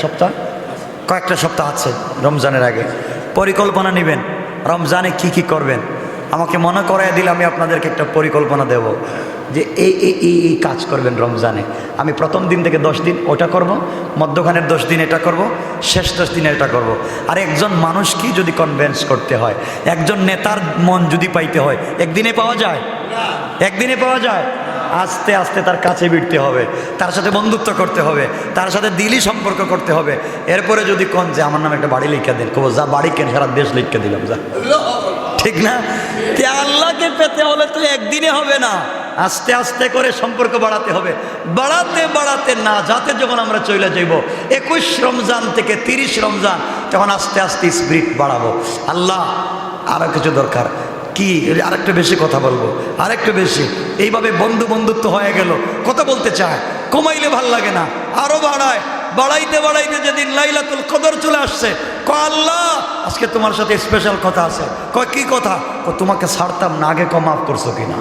A: সপ্তাহ আছে রমজানের আগে, পরিকল্পনা নেবেন রমজানে কি কি করবেন। আমাকে মনে করাই দিলে আমি আপনাদেরকে একটা পরিকল্পনা দেব যে এই কাজ করবেন রমজানে। আমি প্রথম দিন থেকে 10 দিন ওটা করব, মধ্যখানের 10 দিন এটা করব, শেষ 10 দিন এটা করব। আর একজন মানুষকে যদি কনভিন্স করতে হয়, একজন নেতার মন যদি পাইতে হয়, একদিনে পাওয়া যায়? একদিনে পাওয়া যায়? আস্তে আস্তে তার কাছে ভিড়তে হবে, তার সাথে বন্ধুত্ব করতে হবে, তার সাথে দিলি সম্পর্ক করতে হবে। এরপরে যদি কোন যে আমার নামে একটা বাড়ি লিখে দেন, কব যা বাড়ি কেন, সারা দেশ লিখে দিলাম, যা। ঠিক না? আল্লাহকে পেতে হলে তো একদিনে হবে না, আস্তে আস্তে করে সম্পর্ক বাড়াতে হবে। বাড়াতে বাড়াতে না যাতে যখন আমরা চলে যাইব 21 রমজান থেকে 30 রমজান, তখন আস্তে আস্তে স্পিরিট বাড়াবো। আল্লাহ আরও কিছু দরকার কি? আরেকটু বেশি কথা বলবো, আরেকটু বেশি। এইভাবে বন্ধুত্ব হয়ে গেল, কথা বলতে চায়, কমাইলে ভাল লাগে না, আরো বাড়ায়। বাড়াইতে বাড়াইতে যেদিন লাইলাতুল কদর চলে আসছে, আল্লাহ আজকে তোমার সাথে স্পেশাল কথা আছে। কি কথা? তোমাকে ছাড়তাম না, আগে মাফ করছো কিনা,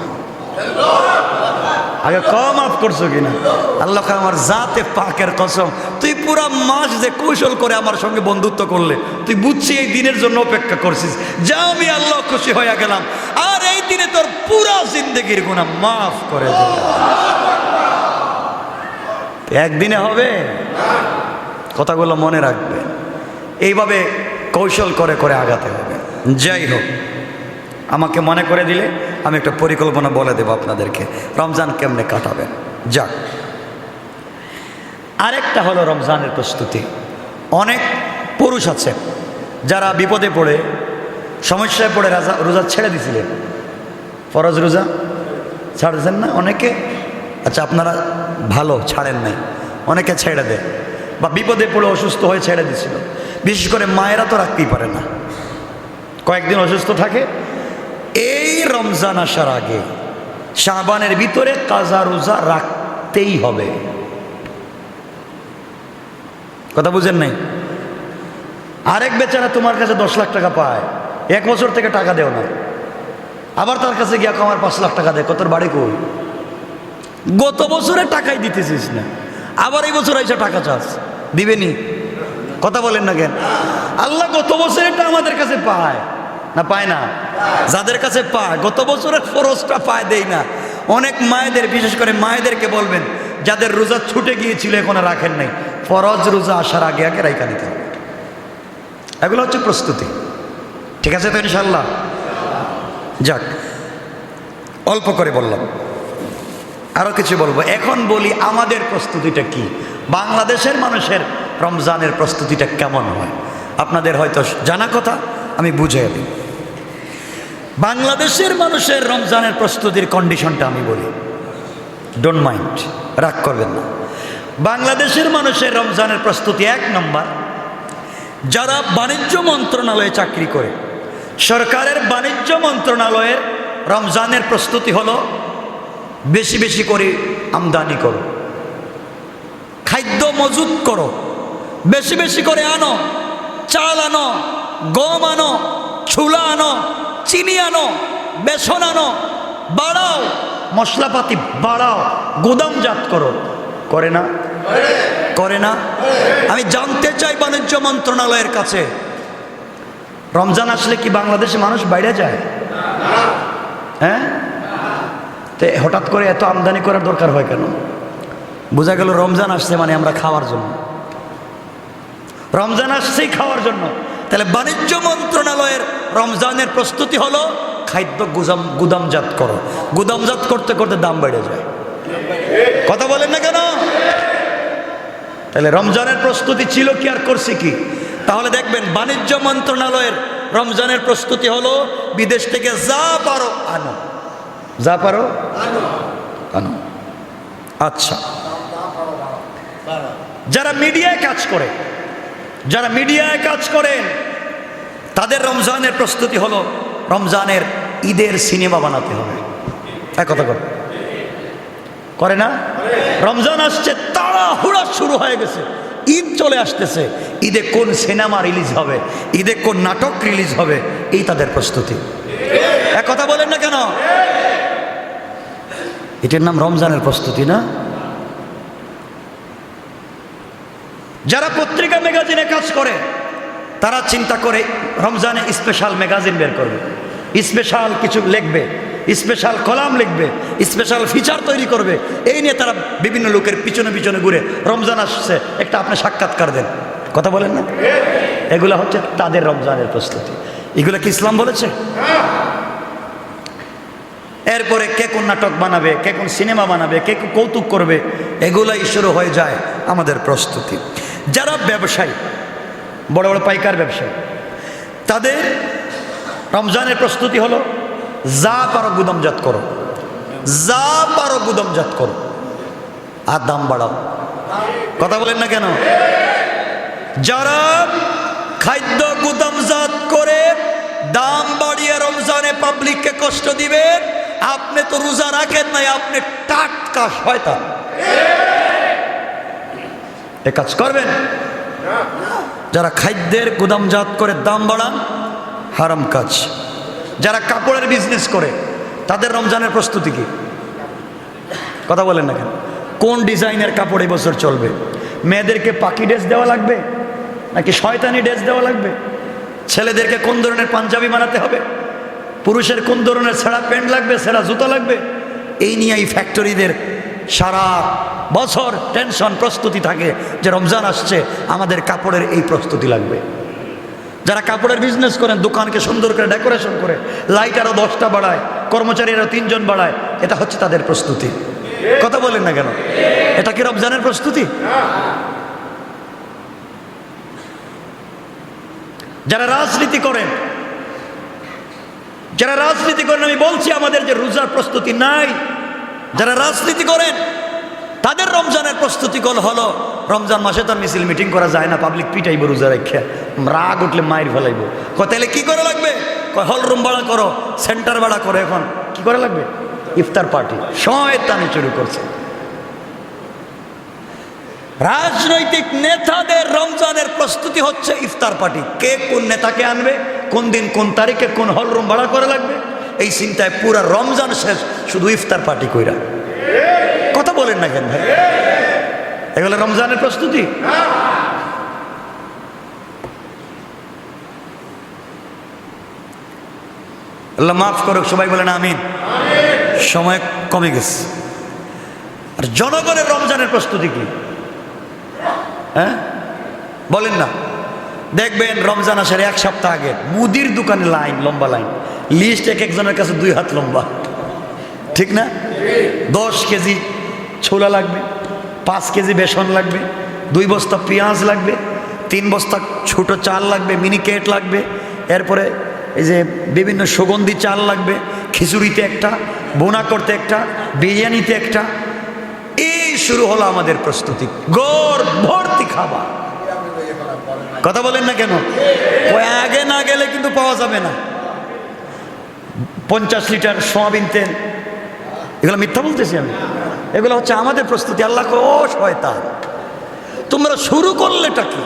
A: আগে মাফ করছো কিনা। আল্লাহ আমার জাতে পাকের কসম, তুই পুরা মাস যে কৌশল করে আমার সঙ্গে বন্ধুত্ব করলে, তুই বুঝছি এই দিনের জন্য অপেক্ষা করছিস, যা আমি আল্লাহ খুশি হয়ে গেলাম, আর এই দিনে তোর পুরা জিন্দগির গুনাহ মাফ করে দিলাম। একদিনে হবে? কথাগুলো মনে রাখবে, এইভাবে কৌশল করে করে আগাতে হবে। যাই হোক, আমাকে মনে করে দিলে আমি একটা পরিকল্পনা বলে দেব আপনাদেরকে রমজান কেমনে কাটাবেন। যাক, আরেকটা হলো রমজানের প্রস্তুতি। অনেক পুরুষ আছে যারা বিপদে পড়ে, সমস্যায় পড়ে রোজা ছেড়ে দিছিলেন, ফরজ রোজা ছাড়ছেন না অনেকে। আচ্ছা, আপনারা ভালো, ছাড়েন নাই, অনেকে ছেড়ে দেয়, বা বিপদে পড়ে অসুস্থ হয়ে ছেড়ে দিছিল। বিশেষ করে মায়েরা তো রাখতেই পারে না, কয়েকদিন অসুস্থ থাকে। এই রমজান আসার আগে শাবানের ভিতরে কাজা রোজা রাখতেই হবে। কথা বুঝেন নাই? আরেক বেচারা তোমার কাছে 10 লাখ টাকা পায়, 1 বছর থেকে টাকা দেও না, আবার তার কাছে গিয়া আমার 5 লাখ টাকা দেয়, কত বাড়ি কই? গত বছরে টাকাই দিতেছিস না, আবার এই বছর এসে টাকা চাস, দিবেনি? কথা বলেন না কেন? আল্লাহ গত বছরেরটা আমাদের কাছে পায় না, পায় না? যাদের কাছে পায় গত বছরের ফরজটা পায়, দেই না। অনেক মায়েদের, বিশেষ করে মায়েদেরকে বলবেন যাদের রোজা ছুটে গিয়েছিল এখন আর রাখেন নাই, ফরজ রোজা আসার আগে আগে রাইখা নিতে হবে। এগুলো হচ্ছে প্রস্তুতি। ঠিক আছে তো ইনশাল্লাহ? যাক, অল্প করে বললাম, আরো কিছু বলবো। এখন বলি আমাদের প্রস্তুতিটা কি, বাংলাদেশের মানুষের রমজানের প্রস্তুতিটা কেমন হয়। আপনাদের হয়তো জানা কথা, আমি বুঝিয়ে দিই। বাংলাদেশের মানুষের রমজানের প্রস্তুতির কন্ডিশনটা আমি বলি, ডোন্ট মাইন্ড, রাগ করবেন না। বাংলাদেশের মানুষের রমজানের প্রস্তুতি, 1 নম্বর, যারা বাণিজ্য মন্ত্রণালয়ে চাকরি করে, সরকারের বাণিজ্য মন্ত্রণালয়ের রমজানের প্রস্তুতি হলো বেশি বেশি করে আমদানি করো, খাদ্য মজুত করো, বেশি বেশি করে আনো, চাল আনো, গম আনো, ছোলা আনো, চিনি আনো, বেসন আনো, বাড়াও, মশলাপাতি বাড়াও, গুদামজাত করো। করে না? করে না? আমি জানতে চাই বাণিজ্য মন্ত্রণালয়ের কাছে, রমজান আসলে কি বাংলাদেশে মানুষ বাইরে যায়? হ্যাঁ, তো হঠাৎ করে এত আমদানি করার দরকার হয় কেন? বোঝা গেল রমজান আসছে মানে আমরা খাওয়ার জন্য, রমজান আসছেই খাওয়ার জন্য। তাহলে বাণিজ্য মন্ত্রণালয়ের রমজানের প্রস্তুতি হলো খাদ্য গুদামজাত করো, গুদামজাত করতে করতে দাম বেড়ে যায়। কথা বলেন না কেন? তাহলে রমজানের প্রস্তুতি ছিল কি আর করছি কি? তাহলে দেখবেন বাণিজ্য মন্ত্রণালয়ের রমজানের প্রস্তুতি হলো বিদেশ থেকে যা পারো আনো, যা পারো আনো। আচ্ছা, যারা মিডিয়ায় কাজ করে, যারা মিডিয়ায় কাজ করেন, তাদের রমজানের প্রস্তুতি হলো রমজানের ঈদের সিনেমা বানাতে হবে। এক কথা করে না? রমজান আসছে, তাড়াহুড়া শুরু হয়ে গেছে, ঈদ চলে আসতেছে, ঈদে কোন সিনেমা রিলিজ হবে, ঈদে কোন নাটক রিলিজ হবে, এই তাদের প্রস্তুতি। এক কথা বলেন না কেন? এটার নাম রমজানের প্রস্তুতি না? যারা পত্রিকা ম্যাগাজিনে কাজ করে, তারা চিন্তা করে রমজানে স্পেশাল ম্যাগাজিন বের করবে, স্পেশাল কিছু লিখবে, স্পেশাল কলাম লিখবে, স্পেশাল ফিচার তৈরি করবে। এই নিয়ে তারা বিভিন্ন লোকের পিছনে পিছনে ঘুরে, রমজান আসছে একটা আপনি সাক্ষাৎকার দেন। কথা বলেন না? এগুলা হচ্ছে তাদের রমজানের প্রস্তুতি। এগুলা কি ইসলাম বলেছে? এরপরে কে কোন নাটক বানাবে, কে কোন সিনেমা বানাবে, কে কৌতুক করবে, এগুলাই শুরু হয়ে যায় আমাদের প্রস্তুতি। যারা ব্যবসায়ী, বড় বড় পাইকার ব্যবসায়ী, তাদের রমজানের প্রস্তুতি হলো যা পারো গুদামজাত করো, যা পারো গুদামজাত করো, আর দাম বাড়াও। কথা বলেন না কেন? যারা খাদ্য গুদামজাত করে দাম বাড়িয়ে রমজানে পাবলিককে কষ্ট দিবেন, আপনি তো রোজা রাখেন নাই, আপনি টাটকা শয়তান। এ কাজ করবেন? যারা খাদ্যের গুদামজাত করে দাম বাড়ান, হারাম কাজ। যারা কাপড়ের বিজনেস করে, তাদের রমজানের প্রস্তুতি কি? কথা বলেন না কেন? কোন ডিজাইনের কাপড় এই বছর চলবে? মেয়েদেরকে পাখি ড্রেস দেওয়া লাগবে নাকি শয়তানি ড্রেস দেওয়া লাগবে? ছেলেদেরকে কোন ধরনের পাঞ্জাবি বানাতে হবে? পুরুষের কোন ধরনের ছেঁড়া প্যান্ট লাগবে, ছেঁড়া জুতো লাগবে? এই নিয়ে এই ফ্যাক্টরিদের সারা বছর টেনশন, প্রস্তুতি থাকে যে রমজান আসছে, আমাদের কাপড়ের এই প্রস্তুতি লাগবে। যারা কাপড়ের বিজনেস করেন, দোকানকে সুন্দর করে ডেকোরেশন করে, লাইট আরো 10টা বাড়ায়, কর্মচারী আরো 3 জন বাড়ায়, এটা হচ্ছে তাদের প্রস্তুতি। কথা বলেন না কেন? এটা কি রমজানের প্রস্তুতি? যারা রাজনীতি করেন, যারা রাজনীতি করেন, আমি বলছি আমাদের যে রোজার প্রস্তুতি নাই, যারা রাজনীতি করেন তাদের রমজানের প্রস্তুতি হলো রমজান মাসে তো মিছিল মিটিং করা যায় না, পাবলিক পিটাইব রোজা রেখে, রাগ উঠলে মায়ের ফেলাইব। তাহলে কি করা লাগবে? হল রুম ভাড়া করো, সেন্টার ভাড়া করো। এখন কি করা লাগবে? ইফতার পার্টি। শয়তানি শুরু করছে। রাজনৈতিক নেতাদের রমজানের প্রস্তুতি হচ্ছে ইফতার পার্টি। কে কোন নেতাকে আনবে, কোন দিন কোন তারিখে কোন হল রুম ভাড়া করা লাগবে, এই চিন্তায় পুরা রমজান শেষ শুধু ইফতার পার্টি কইরা। কথা বলেন না কেন ভাই? এগুলো রমজানের প্রস্তুতি? আল্লাহ মাফ করুক, সবাই বলেন আমিন। সময় কমে গেছে। আর জনগণের রমজানের প্রস্তুতি কি? হ্যাঁ বলেন না। দেখবেন রমজান আসার এক সপ্তাহ আগে মুদির দোকানে লাইন, লম্বা লাইন, লিস্ট এক একজনের কাছে 2 হাত লম্বা, ঠিক না? 10 কেজি ছোলা লাগবে, 5 কেজি বেসন লাগবে, 2 বস্তা পেঁয়াজ লাগবে, 3 বস্তা ছোট চাল লাগবে, মিনিকেট লাগবে, এরপরে এই যে বিভিন্ন সুগন্ধি চাল লাগবে, খিচুড়িতে একটা, বোনা করতে একটা, বিরিয়ানিতে একটা। এই শুরু হলো আমাদের প্রস্তুতি। গড় ভর্তি খাবার। কথা বলেন না কেন? ওই আগে না গেলে কিন্তু পাওয়া যাবে না। 50 লিটার সোয়াবিন তেল, এগুলো মিথ্যা বলতেছি আমি, এগুলো হচ্ছে আমাদের প্রস্তুতি। আল্লাহ ও শয়তান, তোমরা শুরু করলেটা কি?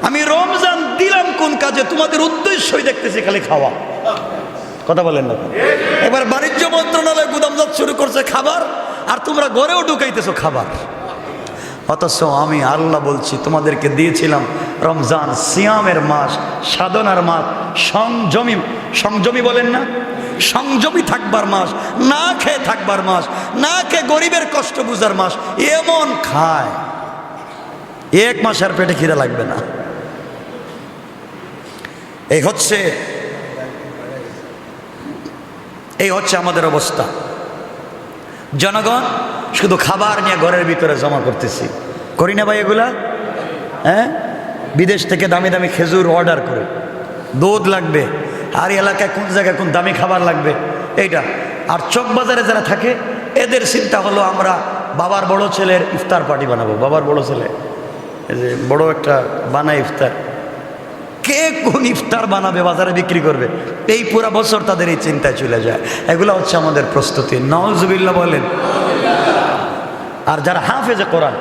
A: আমি রমজান দিলাম কোন কাজে? তোমাদের উদ্দেশ্যই দেখতেছি খালি খাওয়া। কথা বলেন না? এবার বাণিজ্য মন্ত্রণালয় গুদামজাত শুরু করছে খাবার, আর তোমরা ঘরেও ঢুকাইতেছো খাবার। অথচ আমি আল্লাহ বলছি তোমাদেরকে দিয়েছিলাম রমজান সিয়ামের মাস, সাধনার মাস, সংযমী বলেন না, সংযমী থাকবার মাস, না খেয়ে থাকবার মাস, না খেয়ে গরিবের কষ্ট বুঝার মাস। এমন খায় 1 মাস আর পেটে খিদে লাগবে না। এই হচ্ছে আমাদের অবস্থা। জনগণ শুধু খাবার নিয়ে ঘরের ভিতরে জমা করতেছি, করি না ভাই এগুলা? হ্যাঁ, বিদেশ থেকে দামি দামি খেজুর অর্ডার করে, দুধ লাগবে, আর এলাকায় কোন জায়গায় কোন দামি খাবার লাগবে এইটা। আর চকবাজারে যারা থাকে এদের চিন্তা হলো আমরা বাবার বড় ছেলের ইফতার পার্টি বানাবো। বাবার বড় ছেলে এই যে বড় একটা বানায় ইফতার, কে কোন ইফতার বানাবে, বাজারে বিক্রি করবে, এই পুরা বছর তাদের এই চিন্তায় চলে যায়। এগুলো হচ্ছে আমাদের প্রস্তুতি। নাউজুবিল্লাহ বলেন। আর যারা হাফেজে কোরআন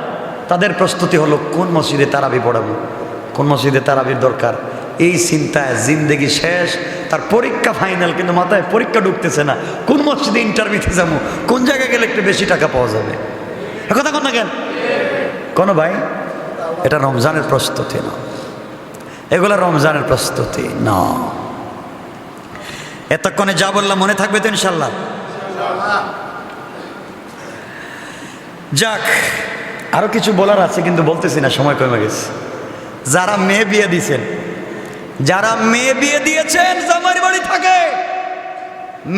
A: তাদের প্রস্তুতি হলো কোন মসজিদে তারাবি পড়াবো, কোন মসজিদে তারাবির দরকার, এই চিন্তায় জিন্দেগি শেষ। তার পরীক্ষা ফাইনাল, কিন্তু মাথায় পরীক্ষা ঢুকতেছে না, কোন মসজিদে ইন্টারভিউতে যাবো, কোন জায়গায় গেলে একটু বেশি টাকা পাওয়া যাবে। কথা কোন না কেন? কোনো ভাই, এটা রমজানের প্রস্তুতি না, এগুলো রমজানের প্রস্তুতি না। এতক্ষণে যা বললাম মনে থাকবে তো ইনশাল্লাহ? যাক, আরো কিছু বলার আছে কিন্তু বলতেছি না, সময় কমে গেছে। যারা মেয়ে বিয়ে দিয়েছেন, জামাইয়ের বাড়ি থাকে,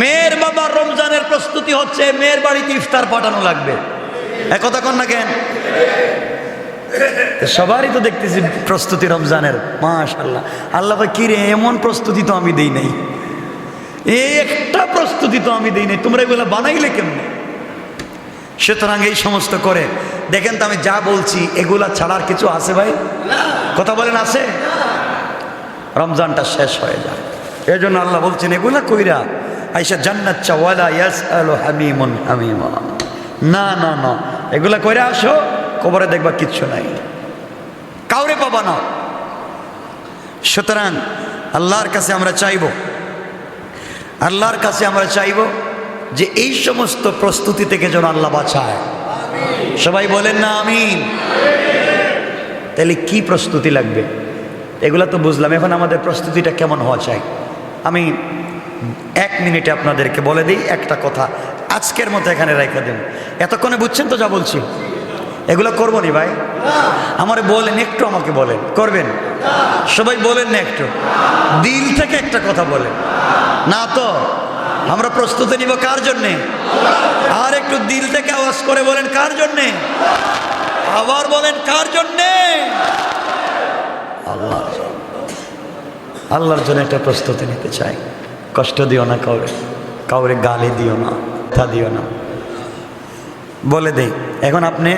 A: মেয়ের বাবার রমজানের প্রস্তুতি হচ্ছে মেয়ের বাড়িতে ইফতার পাঠানো লাগবে। একথা কন না কেন? সবারই তো দেখতেছি প্রস্তুতি রমজানের। মাশাআল্লাহ, আল্লাহ কি রে, এমন প্রস্তুতি তো আমি দেই নাই, এই একটা প্রস্তুতি তো আমি দেই নাই, তোমরা এগুলো বানাইলে কেমনে? সুতরাং এই সমস্ত করে দেখেন তো, আমি যা বলছি এগুলা ছাড়ার কিছু আছে ভাই? কথা বলেন, আছে? রমজানটা শেষ হয়ে যায়, এই জন্য আল্লাহ বলছেন এগুলা কইরা আইসা জান্নাত চাওয়ালা ইয়াসআলু হামিমুন হামিমা। না না না, এগুলা কইরা আসো, কবরে দেখবা কিচ্ছু নাই, কাউরে পাবা না। সুতরাং আল্লাহর কাছে আমরা চাইব যে এই সমস্ত প্রস্তুতি থেকে যেন আল্লাহ বাঁচায়। সবাই বলেন না আমিন? তাহলে কি প্রস্তুতি লাগবে? এগুলা তো বুঝলাম, এখন আমাদের প্রস্তুতিটা কেমন হওয়া চাই। আমি 1 মিনিটে আপনাদেরকে বলে দিই একটা কথা, আজকের মতো এখানে রেখে দেন। এতক্ষণে বুঝছেন তো যা বলছি? এগুলো করবো নি ভাই? আমারে বলেন একটু, আমাকে বলেন, করবেন? সবাই বলেন না একটু দিল থেকে একটা কথা বলেন না? তো আমরা প্রস্তুতি নিব কার জন্যে? আর একটু দিল থেকে আওয়াজ করে বলেন, কার জন্যে? আবার বলেন, কার জন্যে? আল্লাহর জন্য একটা প্রস্তুতি নিতে চাই। কষ্ট দিও না কাউরে গালি দিও না, কথা দিও না। বলে দেই, এখন আপনি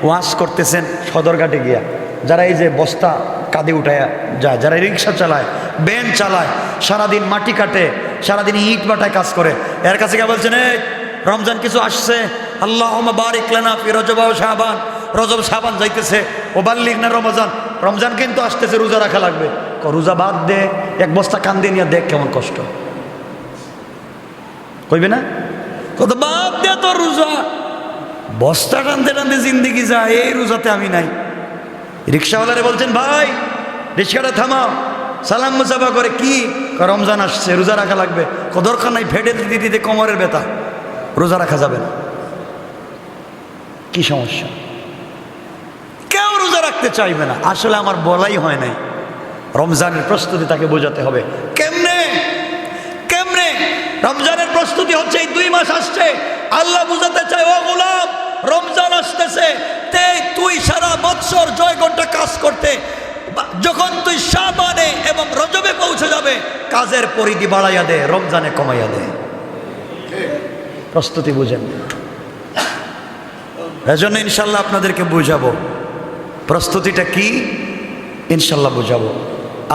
A: ওয়াশ করতেছেন সদরঘাটে গিয়া, যারা এই যে বস্তা কাঁধে উঠায়া যায়, যারা রিক্সা চালায়, ভ্যান চালায়, সারাদিন মাটি কাটে, সারাদিন ইট বাটায় কাজ করে, এর কাছে গিয়ে বলছেন এই রমজান কিছু আসছে, আল্লাহুম্মা বারিক লানা ফি রজব ওয়া শাবান, রজব শাবান যাইতেছে, ওবাল্লিগ না রমজান, রমজান কিন্তু আসতেছে, রোজা রাখা লাগবে। রোজা বাদ দে, এক বস্তা কান্দে নিয়ে দেখ কেমন কষ্ট কইবে না? কত বাদ দে তো রোজা, বস্তা টানতে টানতে জিন্দিগি যায়, এই রোজাতে আমি নাই। রিক্সাওয়ালারে বলছেন ভাই রিক্সাটা থামাও, সালাম মুসাফা করে, কি রমজান আসছে রোজা রাখা লাগবে। দরকার নাই, ফেটে দিতে দিতে কোমরের ব্যথা, রোজা রাখা যাবে না। কি সমস্যা? কেউ রোজা রাখতে চাইবে না। আসলে আমার বলাই হয় নাই, রমজানের প্রস্তুতি তাকে বোঝাতে হবে। কেমনে কেমনে রমজানের প্রস্তুতি হচ্ছে এই 2 মাস আসছে, আল্লাহ বুঝাতে চায় ও গোলাম রমজান আসতেছে, তুই সারা বৎসর জয় ঘন্টা কাজ করতে, যখন তুই শাবানে এবং রজবে পৌঁছে যাবে কাজের পরিধি বাড়াইয়া দে, রমজানে কমাইয়া দে। প্রস্তুতি বুঝেন, এজন্য ইনশাল্লাহ আপনাদেরকে বুঝাবো প্রস্তুতিটা কি, ইনশাল্লাহ বুঝাবো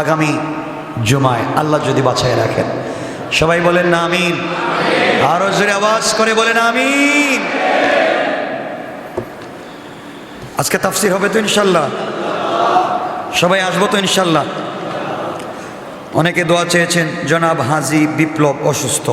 A: আগামী জুমায়, আল্লাহ যদি বাছাই রাখেন। সবাই বলেন না আমিন, আরো জোরে আওয়াজ করে বলেন আমিন। আজকে তাফসীর হবে তো ইনশাল্লাহ, সবাই আসবো তো ইনশাল্লাহ। অনেকে দোয়া চেয়েছেন, জনাব হাজী বিপ্লব অসুস্থ,